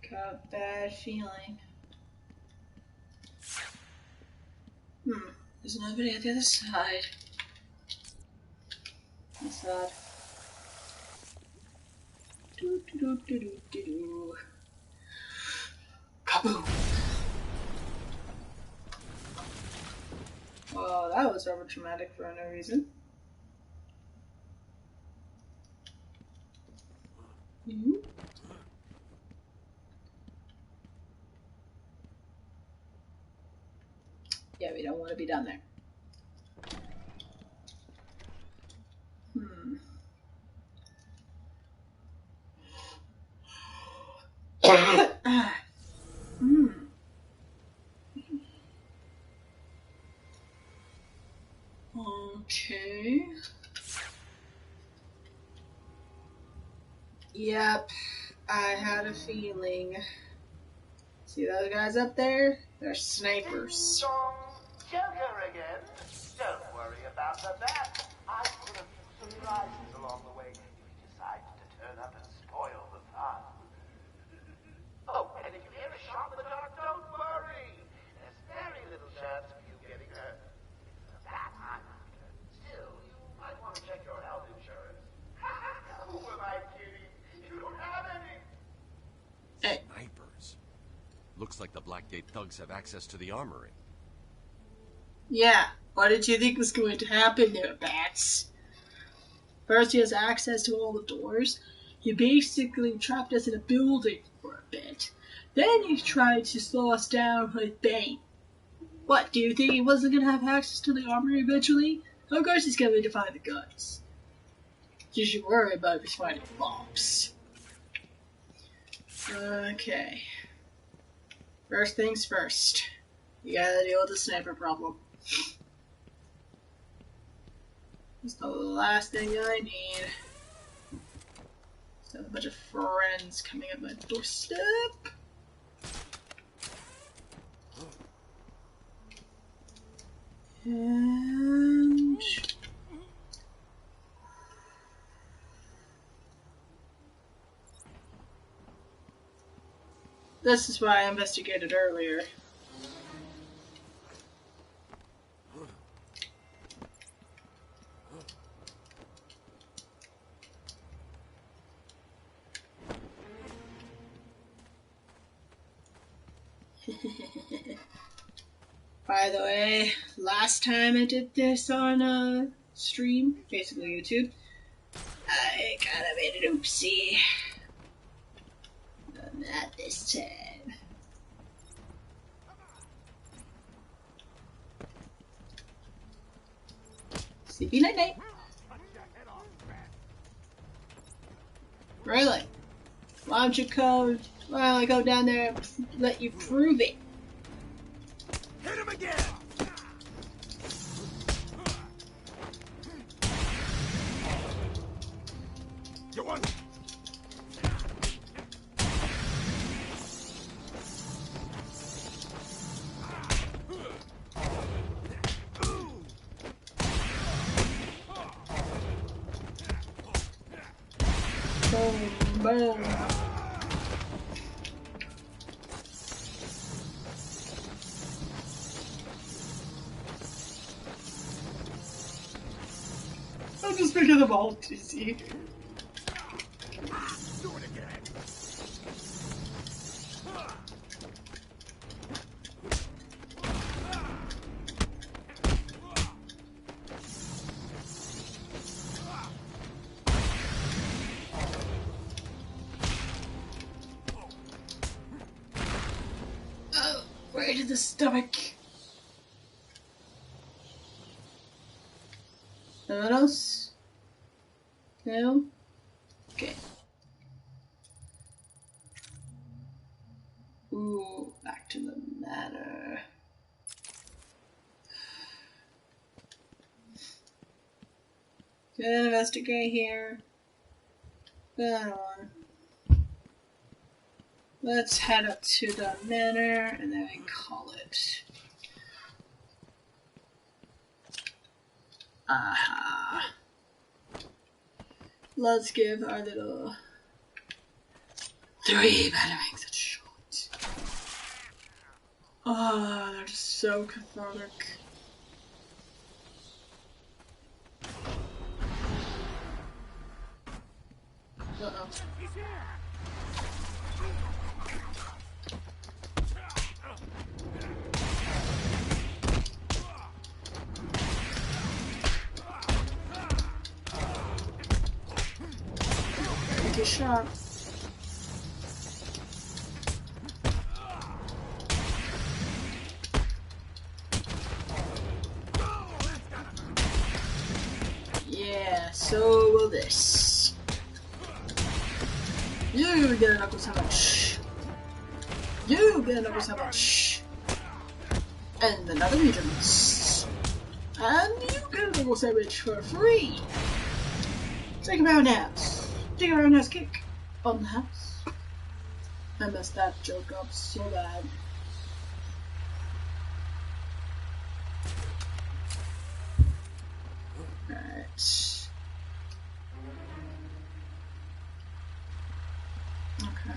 I got a bad feeling. There's nobody at the other side. That's sad. Do. Kaboom! Oh, that was over traumatic for no reason. Yeah, we don't want to be down there. Okay. Yep, I had a feeling. See those guys up there? They're snipers. Joker again. Don't worry about the bat. I put a few surprises along the way if he decides to turn up and spoil the fun. Oh, and if you hear a shot in the dark, don't worry. There's very little chance of you getting hurt. It's a bat I'm after. Still, you might want to check your health insurance. Who am I kidding? You don't have any. Hey. Snipers. Looks like the Blackgate thugs have access to the armory. Yeah, what did you think was going to happen there, bats? First, he has access to all the doors. He basically trapped us in a building for a bit. Then he tried to slow us down with Bane. What, do you think he wasn't going to have access to the armory eventually? Of course he's going to find the guns. You should worry about if he's finding bombs. Okay. First things first. You gotta deal with the sniper problem. It's the last thing I need. Just have a bunch of friends coming up my doorstep. And this is why I investigated earlier. By the way, last time I did this on stream, basically YouTube, I kind of made an oopsie. Not this time. Sleepy night night. Really? Why don't you go? Why don't I go down there and let you prove it? Hit him again! You want? Boom, boom. I'm just making them all dizzy. Do it again! Oh, right in the stomach. Anyone else? No? Okay. Ooh, back to the manor. Gonna investigate here. That one. Let's head up to the manor and then we call it. Aha. Let's give our little 3 batarangs a shot. Oh, they're just so cathartic. Uh-oh. Take a shot. Yeah, so will this. You get a knuckle sandwich. You get a knuckle sandwich. And another regions. And you get a knuckle sandwich for free. Take a roundhouse. Take a roundhouse kick on the house. I messed that joke up so bad. Alright. Okay.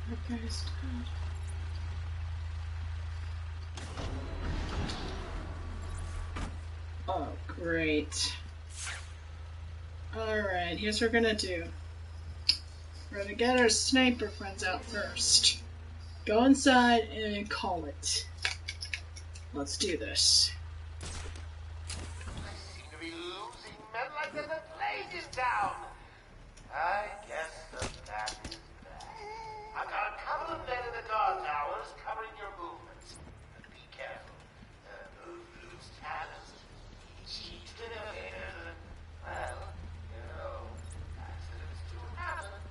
That guy's dead. Great. Alright, here's what we're gonna do. We're gonna get our sniper friends out first. Go inside and call it. Let's do this. I seem to be losing men like there's a plague in town. I guess the bat is back. I've got a couple of men in the guard towers covering your movements. Be careful. Those loose talents, cheat innovators, and, well, you know, accidents do happen.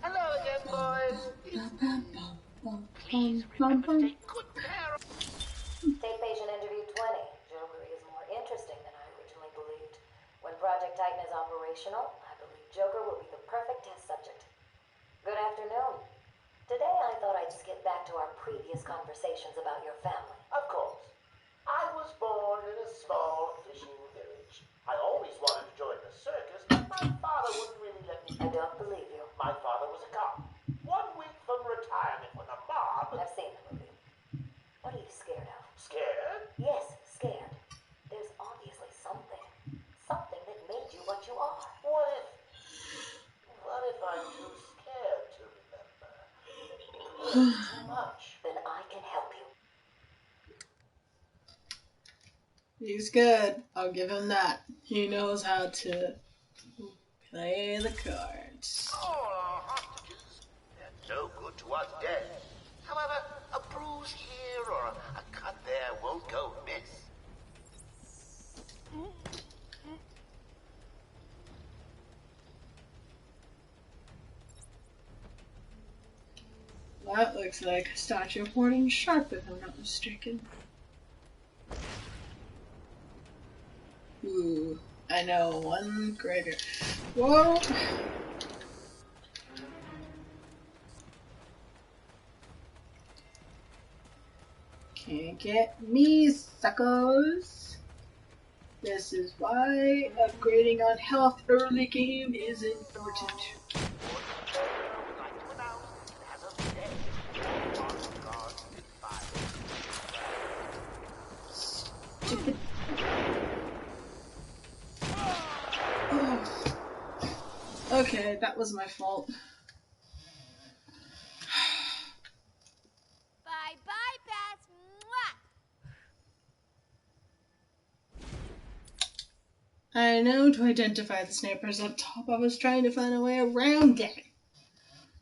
Hello again, boys. Please remember to take good care of... Tape patient interview 20. Joker is more interesting than I originally believed. When Project Titan is operational, I believe Joker will be the perfect test subject. Good afternoon. Today I thought I'd skip back to our previous conversations about your family. Of course. I was born in a small fishing village. I always wanted to join the circus, but my father wouldn't really let me. I don't believe you. My father was a cop. 1 week from retirement when the mob... I've seen the movie. What are you scared of? Scared? Yes, scared. There's obviously something. Something that made you what you are. What if I'm too scared to remember? Too much. Then I can help you. He's good. I'll give him that. He knows how to play the cards. All our hostages, they're no good to us dead. However, a bruise here or a cut there won't go amiss. That looks like a statue of Warden Sharp, if I'm not mistaken. Ooh, I know, one greater. Whoa! Can't get me, suckers! This is why upgrading on health early game is important. Stupid. Oh. Okay, that was my fault. Bye-bye, Beth. Mwah! I know to identify the snipers up top. I was trying to find a way around it.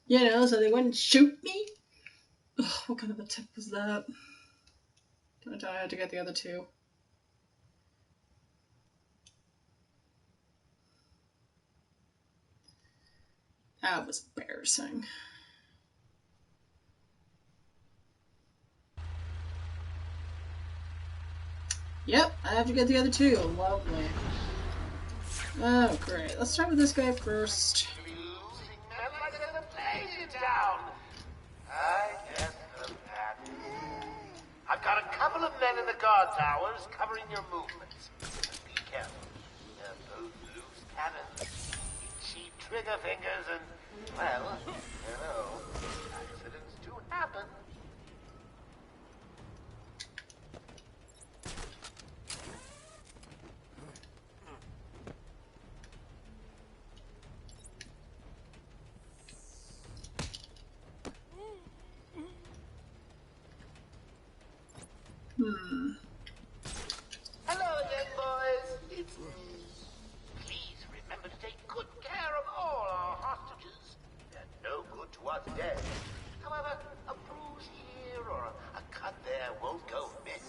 You know, so they wouldn't shoot me. Ugh, what kind of a tip was that? I thought I had to get the other two. That was embarrassing. Yep, I have to get the other two. Lovely. Oh, great. Let's start with this guy first. I've got a couple of men in the guard towers covering your movements. Be careful. Those loose cannons, cheap trigger fingers, and, well, you know, accidents do happen. Hello again, boys. It's me. Please remember to take good care of all our hostages. They're no good to us dead. However, a bruise here or a cut there won't go amiss.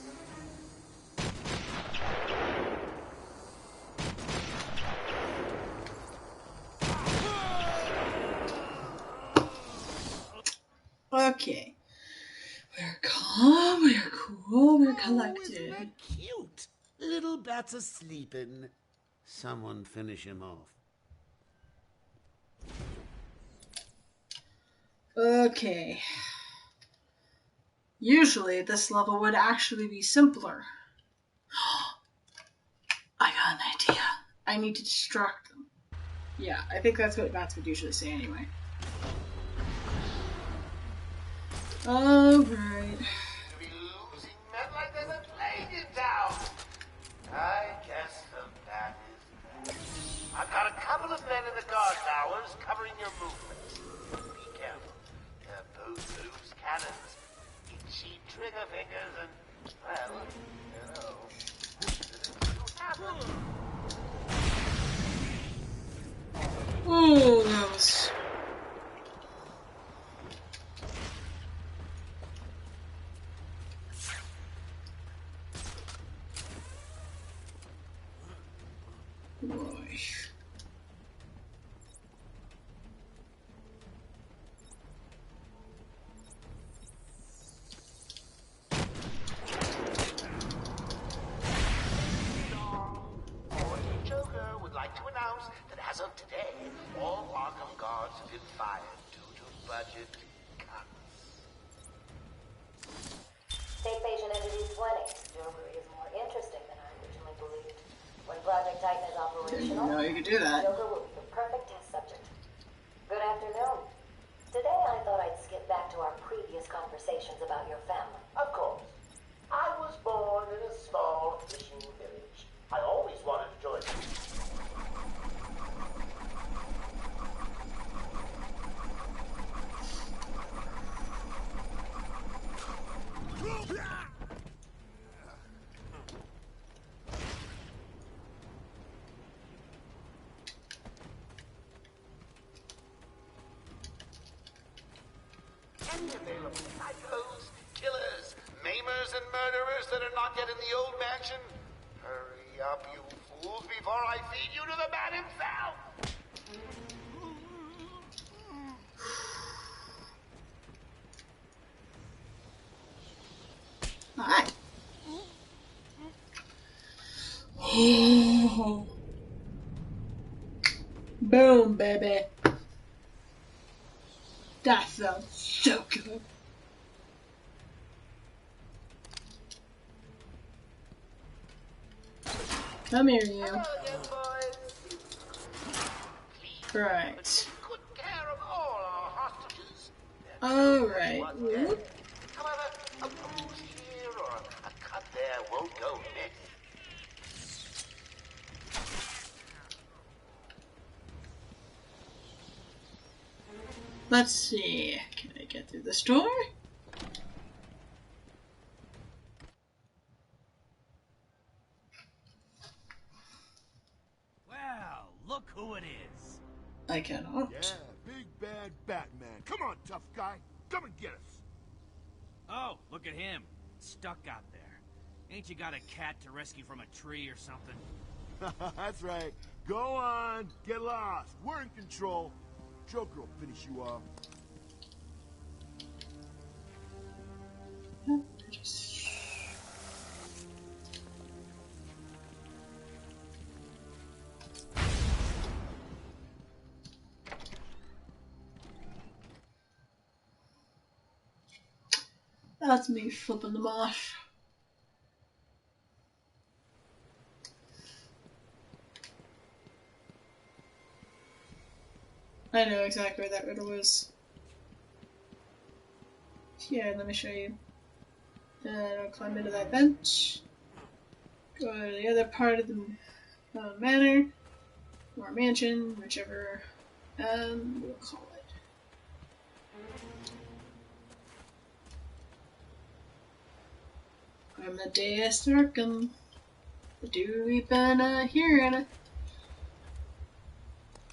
Okay. We're calm, we're cool, we're collected. Isn't that cute? Little bats are sleeping. Someone finish him off. Okay. Usually this level would actually be simpler. I got an idea. I need to distract them. Yeah, I think that's what bats would usually say anyway. Alright. To be losing men like there's a plague in town. I guess the bat is back. I've got a couple of men in the guard towers covering your movements. Be careful. They're both loose cannons, itchy trigger fingers, and, well, you know, accidents do happen. Oh, that was... Boy. Joker would like to announce that as of today, all Arkham guards have been fired due to budget cuts. State Patient Entity 20. Joker is more interesting than I originally believed. When Project Titan is operational, No, you could do that. Joker will be the perfect test subject. Good afternoon. Today I thought I'd skip back to our previous conversations about your family. Of course. I was born in a small fishing village. I always wanted to join you. Any available psychos, killers, maimers, and murderers that are not yet in the old mansion? Hurry up, you fools, before I feed you to the man himself! Alright. Oh. Boom, baby. That sounds so good. Come here, you. Right. Alright. However, a bruise here or a cut there won't go amiss. Let's see. Can I get through this door? Well, look who it is. I cannot. Yeah, big bad Batman. Come on, tough guy. Come and get us. Oh, look at him. Stuck out there. Ain't you got a cat to rescue from a tree or something? That's right. Go on. Get lost. We're in control. Joker will finish you off. That's me flipping them off. I know exactly where that riddle was. Here, let me show you. Then I'll climb into that bench. Go to the other part of the manor, or mansion, whichever we'll call it. Amadeus Arkham. Do we been hearing it?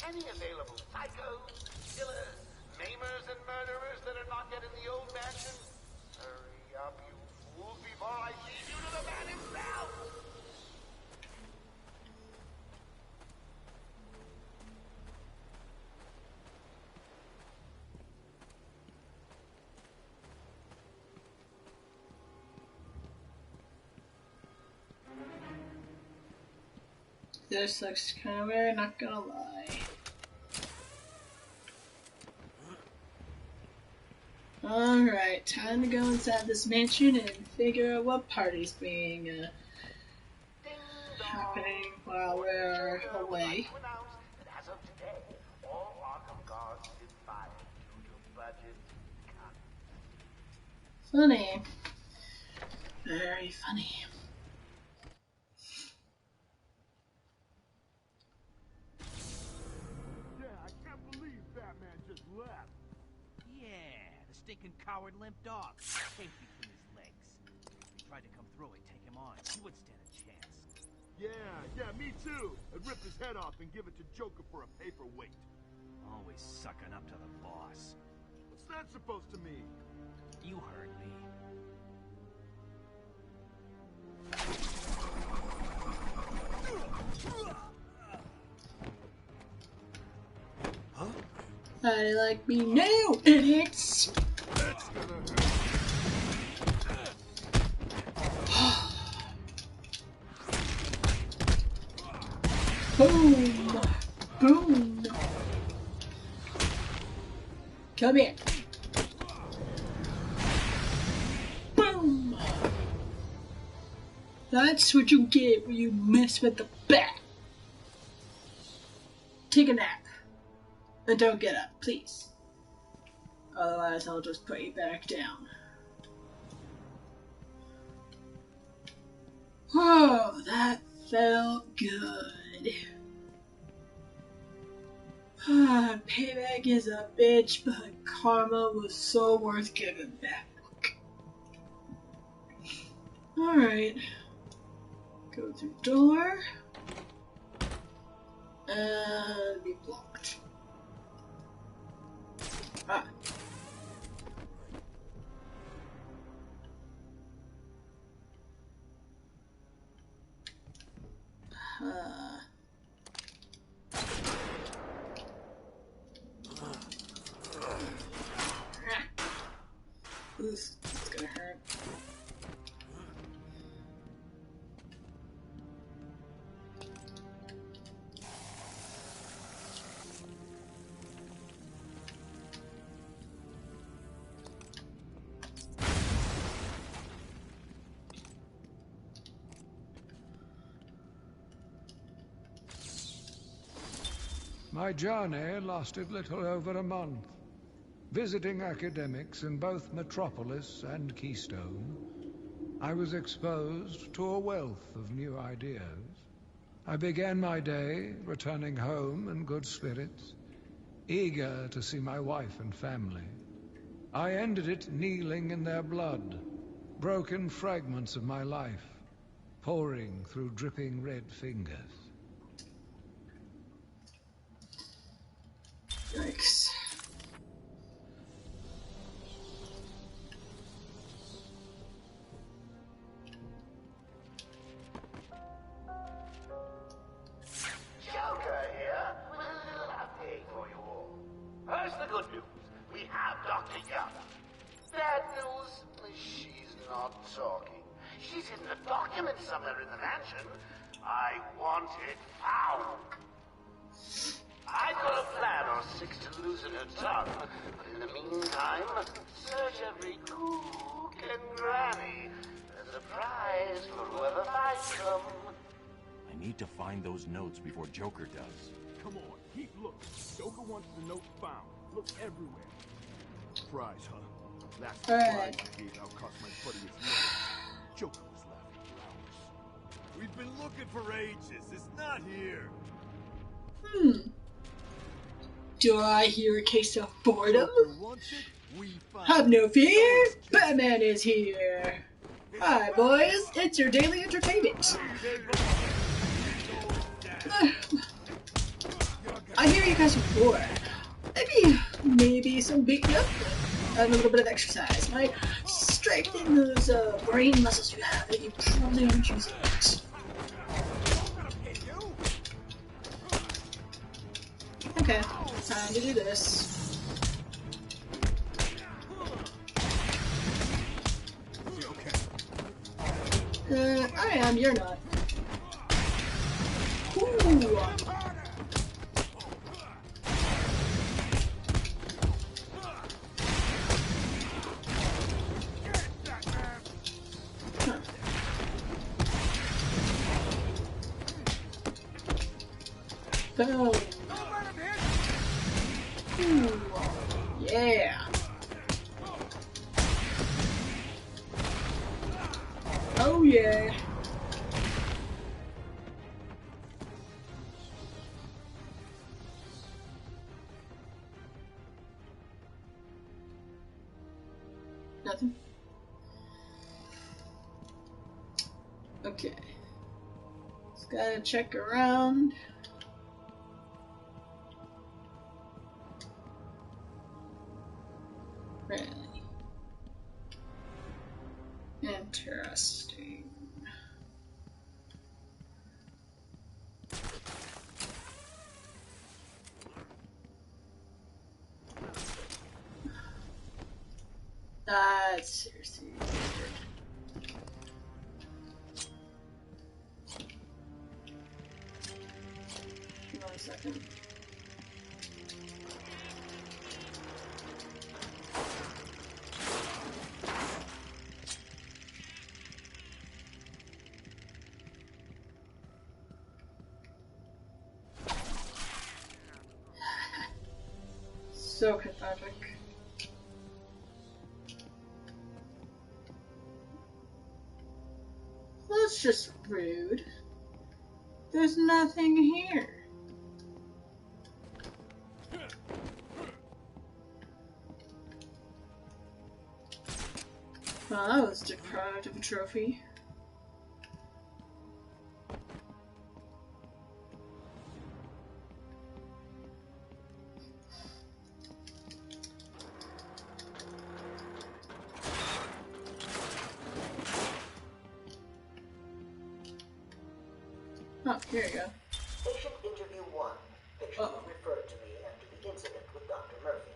Any available psychos, killers, maimers, and murderers that are not yet in the old mansion? Hurry up, you fools, before I feed you to the man himself! This looks kind of weird, not gonna lie. Alright, time to go inside this mansion and figure out what party's being happening while we're away. As of today, all Arkham guards have been fired due to budget cuts. Funny. Very funny. Yeah, I can't believe Batman just left. Yeah, the stinking coward limped off. Tape between his legs. If he tried to come through, I'd take him on. He wouldn't stand a chance. Yeah, me too. I'd rip his head off and give it to Joker for a paperweight. Always sucking up to the boss. What's that supposed to mean? You heard me. Huh? How do you like me now, idiots? Boom! Boom! Come here. Boom! That's what you get when you mess with the bat. Take a nap. And don't get up, please. Otherwise, I'll just put you back down. Oh, that felt good. Payback is a bitch, but karma was so worth giving back. Alright. Go through door. And be blocked. Ah. This is gonna hurt. My journey lasted little over a month. Visiting academics in both Metropolis and Keystone, I was exposed to a wealth of new ideas. I began my day returning home in good spirits, eager to see my wife and family. I ended it kneeling in their blood, broken fragments of my life, pouring through dripping red fingers. Yikes. Joker here with a little update for you all. First, the good news. We have Dr. Young. Bad news, she's not talking. She's hidden a document somewhere in the mansion. I want it found. I've got a plan or six to loosen her tongue, but in the meantime, search every cook and granny. There's a prize for whoever finds them. I need to find those notes before Joker does. Come on, keep looking. Joker wants the note found. Look everywhere. Prize, huh? That's the prize you gave out cost my buddy his life. Joker was laughing for hours. We've been looking for ages. It's not here. Do I hear a case of boredom? Have no fear, Batman is here. Hi boys, it's your daily entertainment. I hear you guys are bored. Maybe some beating up and a little bit of exercise might strengthen those brain muscles you have that you probably aren't using it. Okay, time to do this. I am, you're not. Ooh. Boom. Ooh, yeah. Oh yeah. Nothing. Okay. Just gotta check around. Really? Interesting. That's seriously weird. Give me 1 second. So cathartic. That's just rude. There's nothing here. Well, that was deprived of a trophy. Oh, here you go. Patient interview 1. Patient was referred to me after the incident with Dr. Murphy.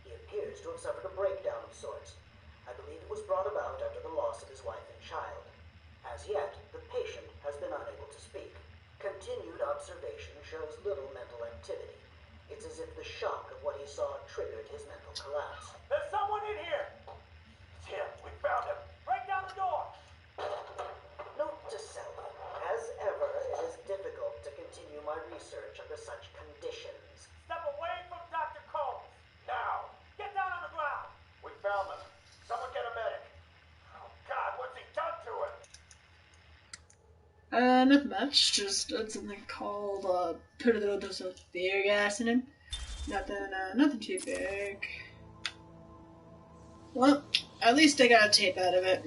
He appears to have suffered a breakdown of sorts. I believe it was brought about after the loss of his wife and child. As yet, the patient has been unable to speak. Continued observation shows little mental activity. It's as if the shock of what he saw triggered his mental collapse. There's someone in here! It's him. We found him. Break down the door! Note to self. As ever, it is difficult to continue my research under such conditions. Step away from Dr. Combs! Now! Get down on the ground! We found him. Someone get a medic. Oh, God, what's he done to him? Nothing much. Just did something called, put a little dose of beer gas in him. Nothing too big. Well, at least I got a tape out of it.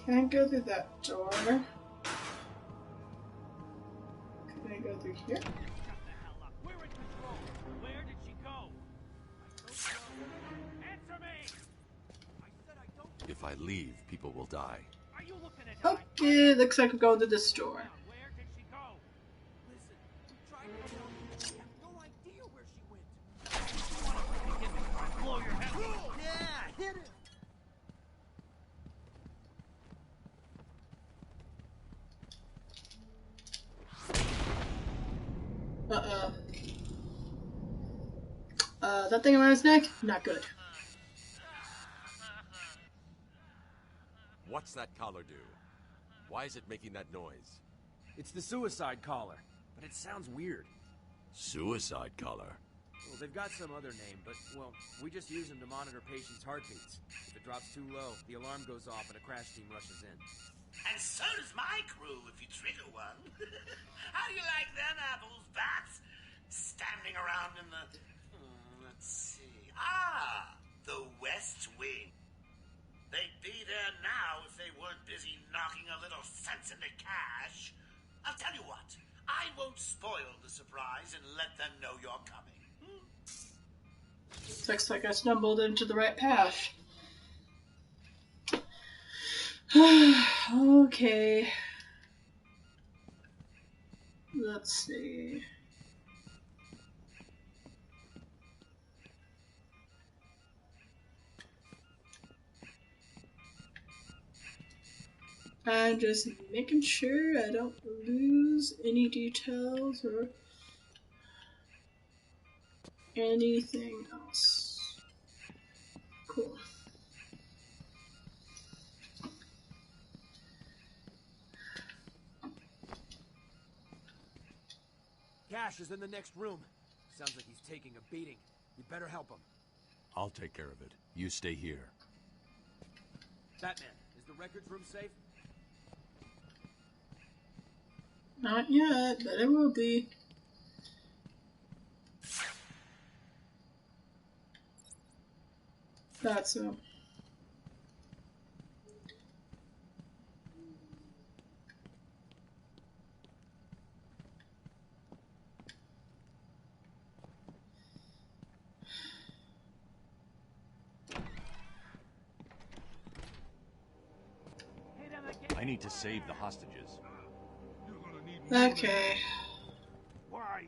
Can't go through that door. Can I go through here? We're in control. Where did she go? Answer me! I said I don't. If I leave, people will die. Are you looking at die? Okay, looks like we're going to this door. Where did she go? Listen, we tried to tell you. We have no idea where she went. You want to hit me? I blow your head. Yeah, hit him. That thing around his neck? Not good. What's that collar do? Why is it making that noise? It's the suicide collar, but it sounds weird. Suicide collar? Well, they've got some other name, but, well, we just use them to monitor patients' heartbeats. If it drops too low, the alarm goes off and a crash team rushes in. And so does my crew if you trigger one. How do you like them apples, bats? Standing around in the... let's see... the West Wing. They'd be there now if they weren't busy knocking a little sense into cash. I'll tell you what. I won't spoil the surprise and let them know you're coming. Looks like I stumbled into the right path. Okay. Let's see. I'm just making sure I don't lose any details or anything else. Cool. Cash is in the next room. Sounds like he's taking a beating. You better help him. I'll take care of it. You stay here. Batman, is the records room safe? Not yet, but it will be. Thought so. I need to save the hostages. Okay. Why?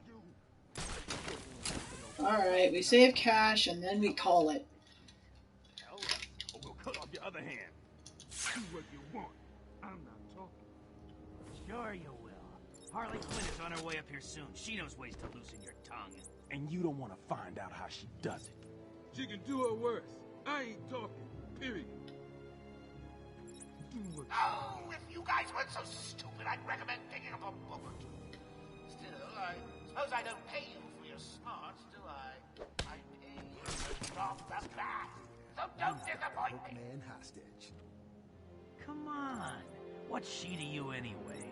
Alright, we save Cash and then we call it. Or we'll cut off your other hand. Do what you want. I'm not talking. Sure you will. Harley Quinn is on her way up here soon. She knows ways to loosen your tongue. And you don't want to find out how she does it. She can do her worst. I ain't talking. Period. Oh, if you guys weren't so stupid, I'd recommend picking up a book or two. Still, I suppose I don't pay you for your smarts, do I? I pay you to drop the bat. So don't disappoint me. Man hostage. Come on. What's she to you anyway?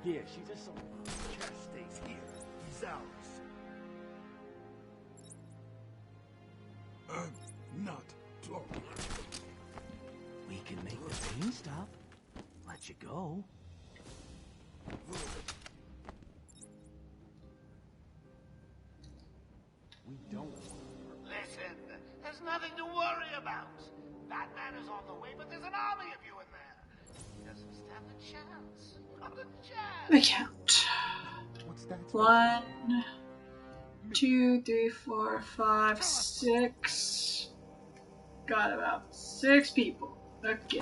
Yeah, she's just some... Cash stays here. He's ours. I'm not talking. We can make the pain stop. Let you go. We don't. Listen, there's nothing to worry about. Batman is on the way, but there's an army of you in there. He doesn't stand a chance. Not a chance. We count. What's that? 1, 2, 3, 4, 5, 6. Got about 6 people. Okay.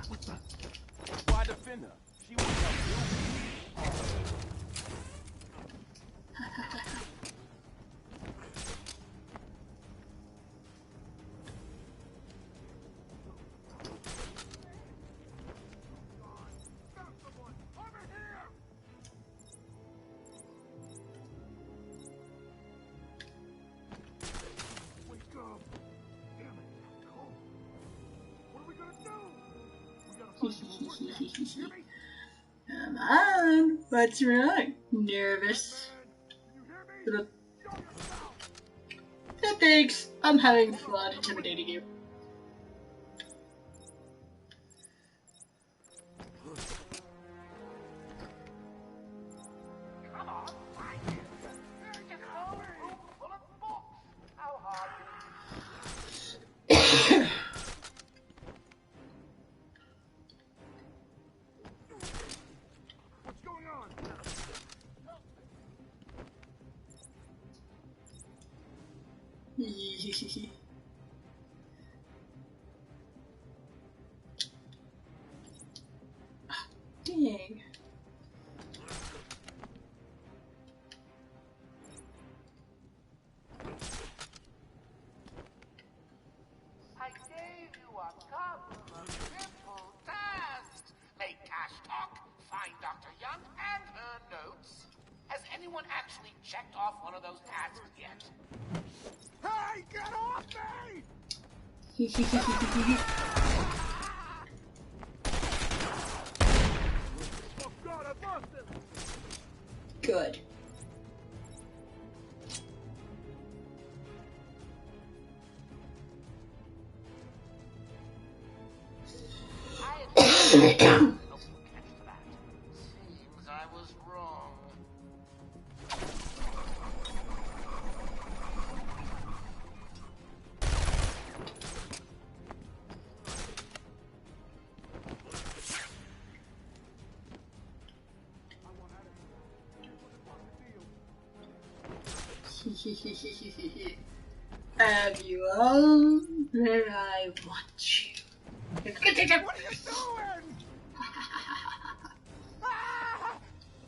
What the? Why defend her? She won't help you. Come on, what's wrong? Nervous? No thanks, I'm having fun intimidating you. Come on, find it. There's just a room full of books. How hard What's going on? Dang. I gave you a couple of simple tasks. Make Cash talk, find Dr. Young and her notes. Has anyone actually checked off one of those tasks yet? Hey, get off me! Oh God, I lost him! Good. Seems I was wrong. Have you all where I want you? What are you doing?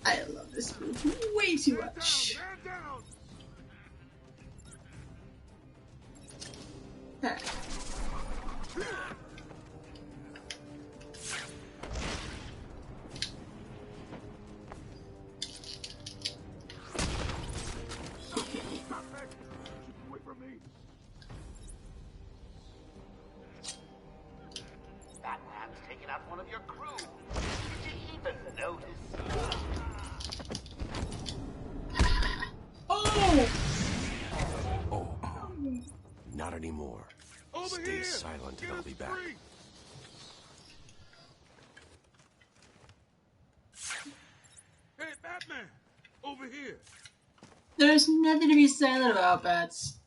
I love this movie way too much. Man down! Alright. Wait for me. Batman's taken out one of your crew. Did you even notice? Oh! Not anymore. Over Stay here. silent and I'll be back. Hey, Batman! Over here! There's nothing to be silent about, Bats.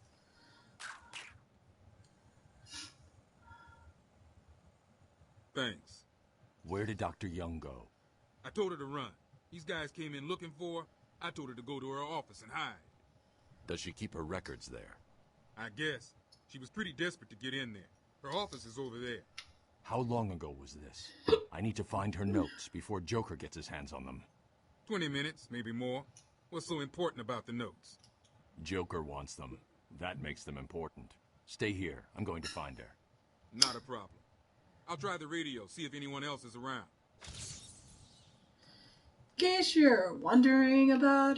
Thanks. Where did Dr. Young go? I told her to run. These guys came in looking for her. I told her to go to her office and hide. Does she keep her records there? I guess. She was pretty desperate to get in there. Her office is over there. How long ago was this? I need to find her notes before Joker gets his hands on them. 20 minutes, maybe more. What's so important about the notes? Joker wants them. That makes them important. Stay here. I'm going to find her. Not a problem. I'll try the radio, see if anyone else is around. In case you're wondering about,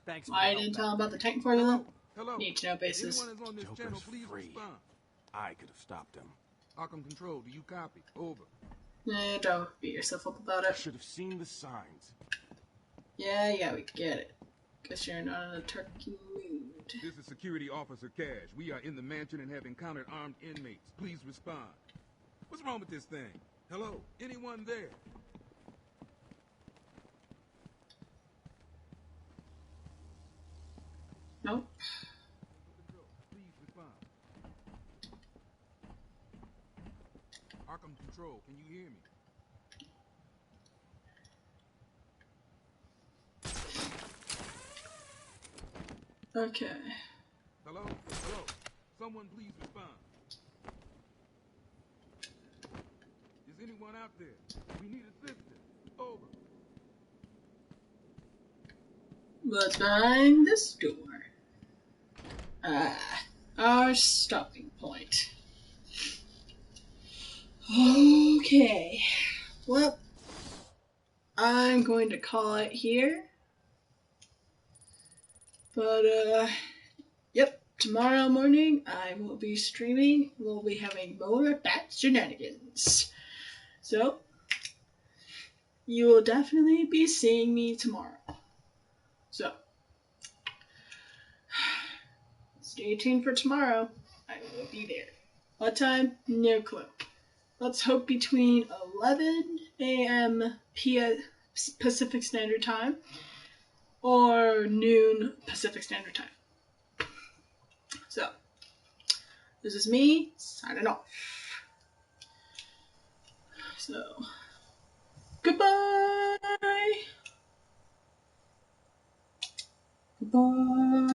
Thanks why I didn't tell him about the Titan formula, Hello. need to know basis. Anyone is on this channel, please respond. I could have stopped him. Arkham Control, do you copy? Over. Don't beat yourself up about it. Should have seen the signs. Yeah, we get it. Guess you're not in a turkey mood. This is Security Officer Cash. We are in the mansion and have encountered armed inmates. Please respond. What's wrong with this thing? Hello? Anyone there? Nope. Please respond. Arkham Control, can you hear me? Okay. Hello? Hello? Someone please respond. Is anyone out there? We need assistance. Over. What's behind this door? Our stopping point. Okay. Well, I'm going to call it here. But, yep, tomorrow morning I will be streaming. We'll be having more Bat shenanigans. So, you will definitely be seeing me tomorrow. So, stay tuned for tomorrow. I will be there. What time? No clue. Let's hope between 11 a.m. Pacific Standard Time or noon Pacific Standard Time. So, this is me signing off. So, goodbye! Goodbye!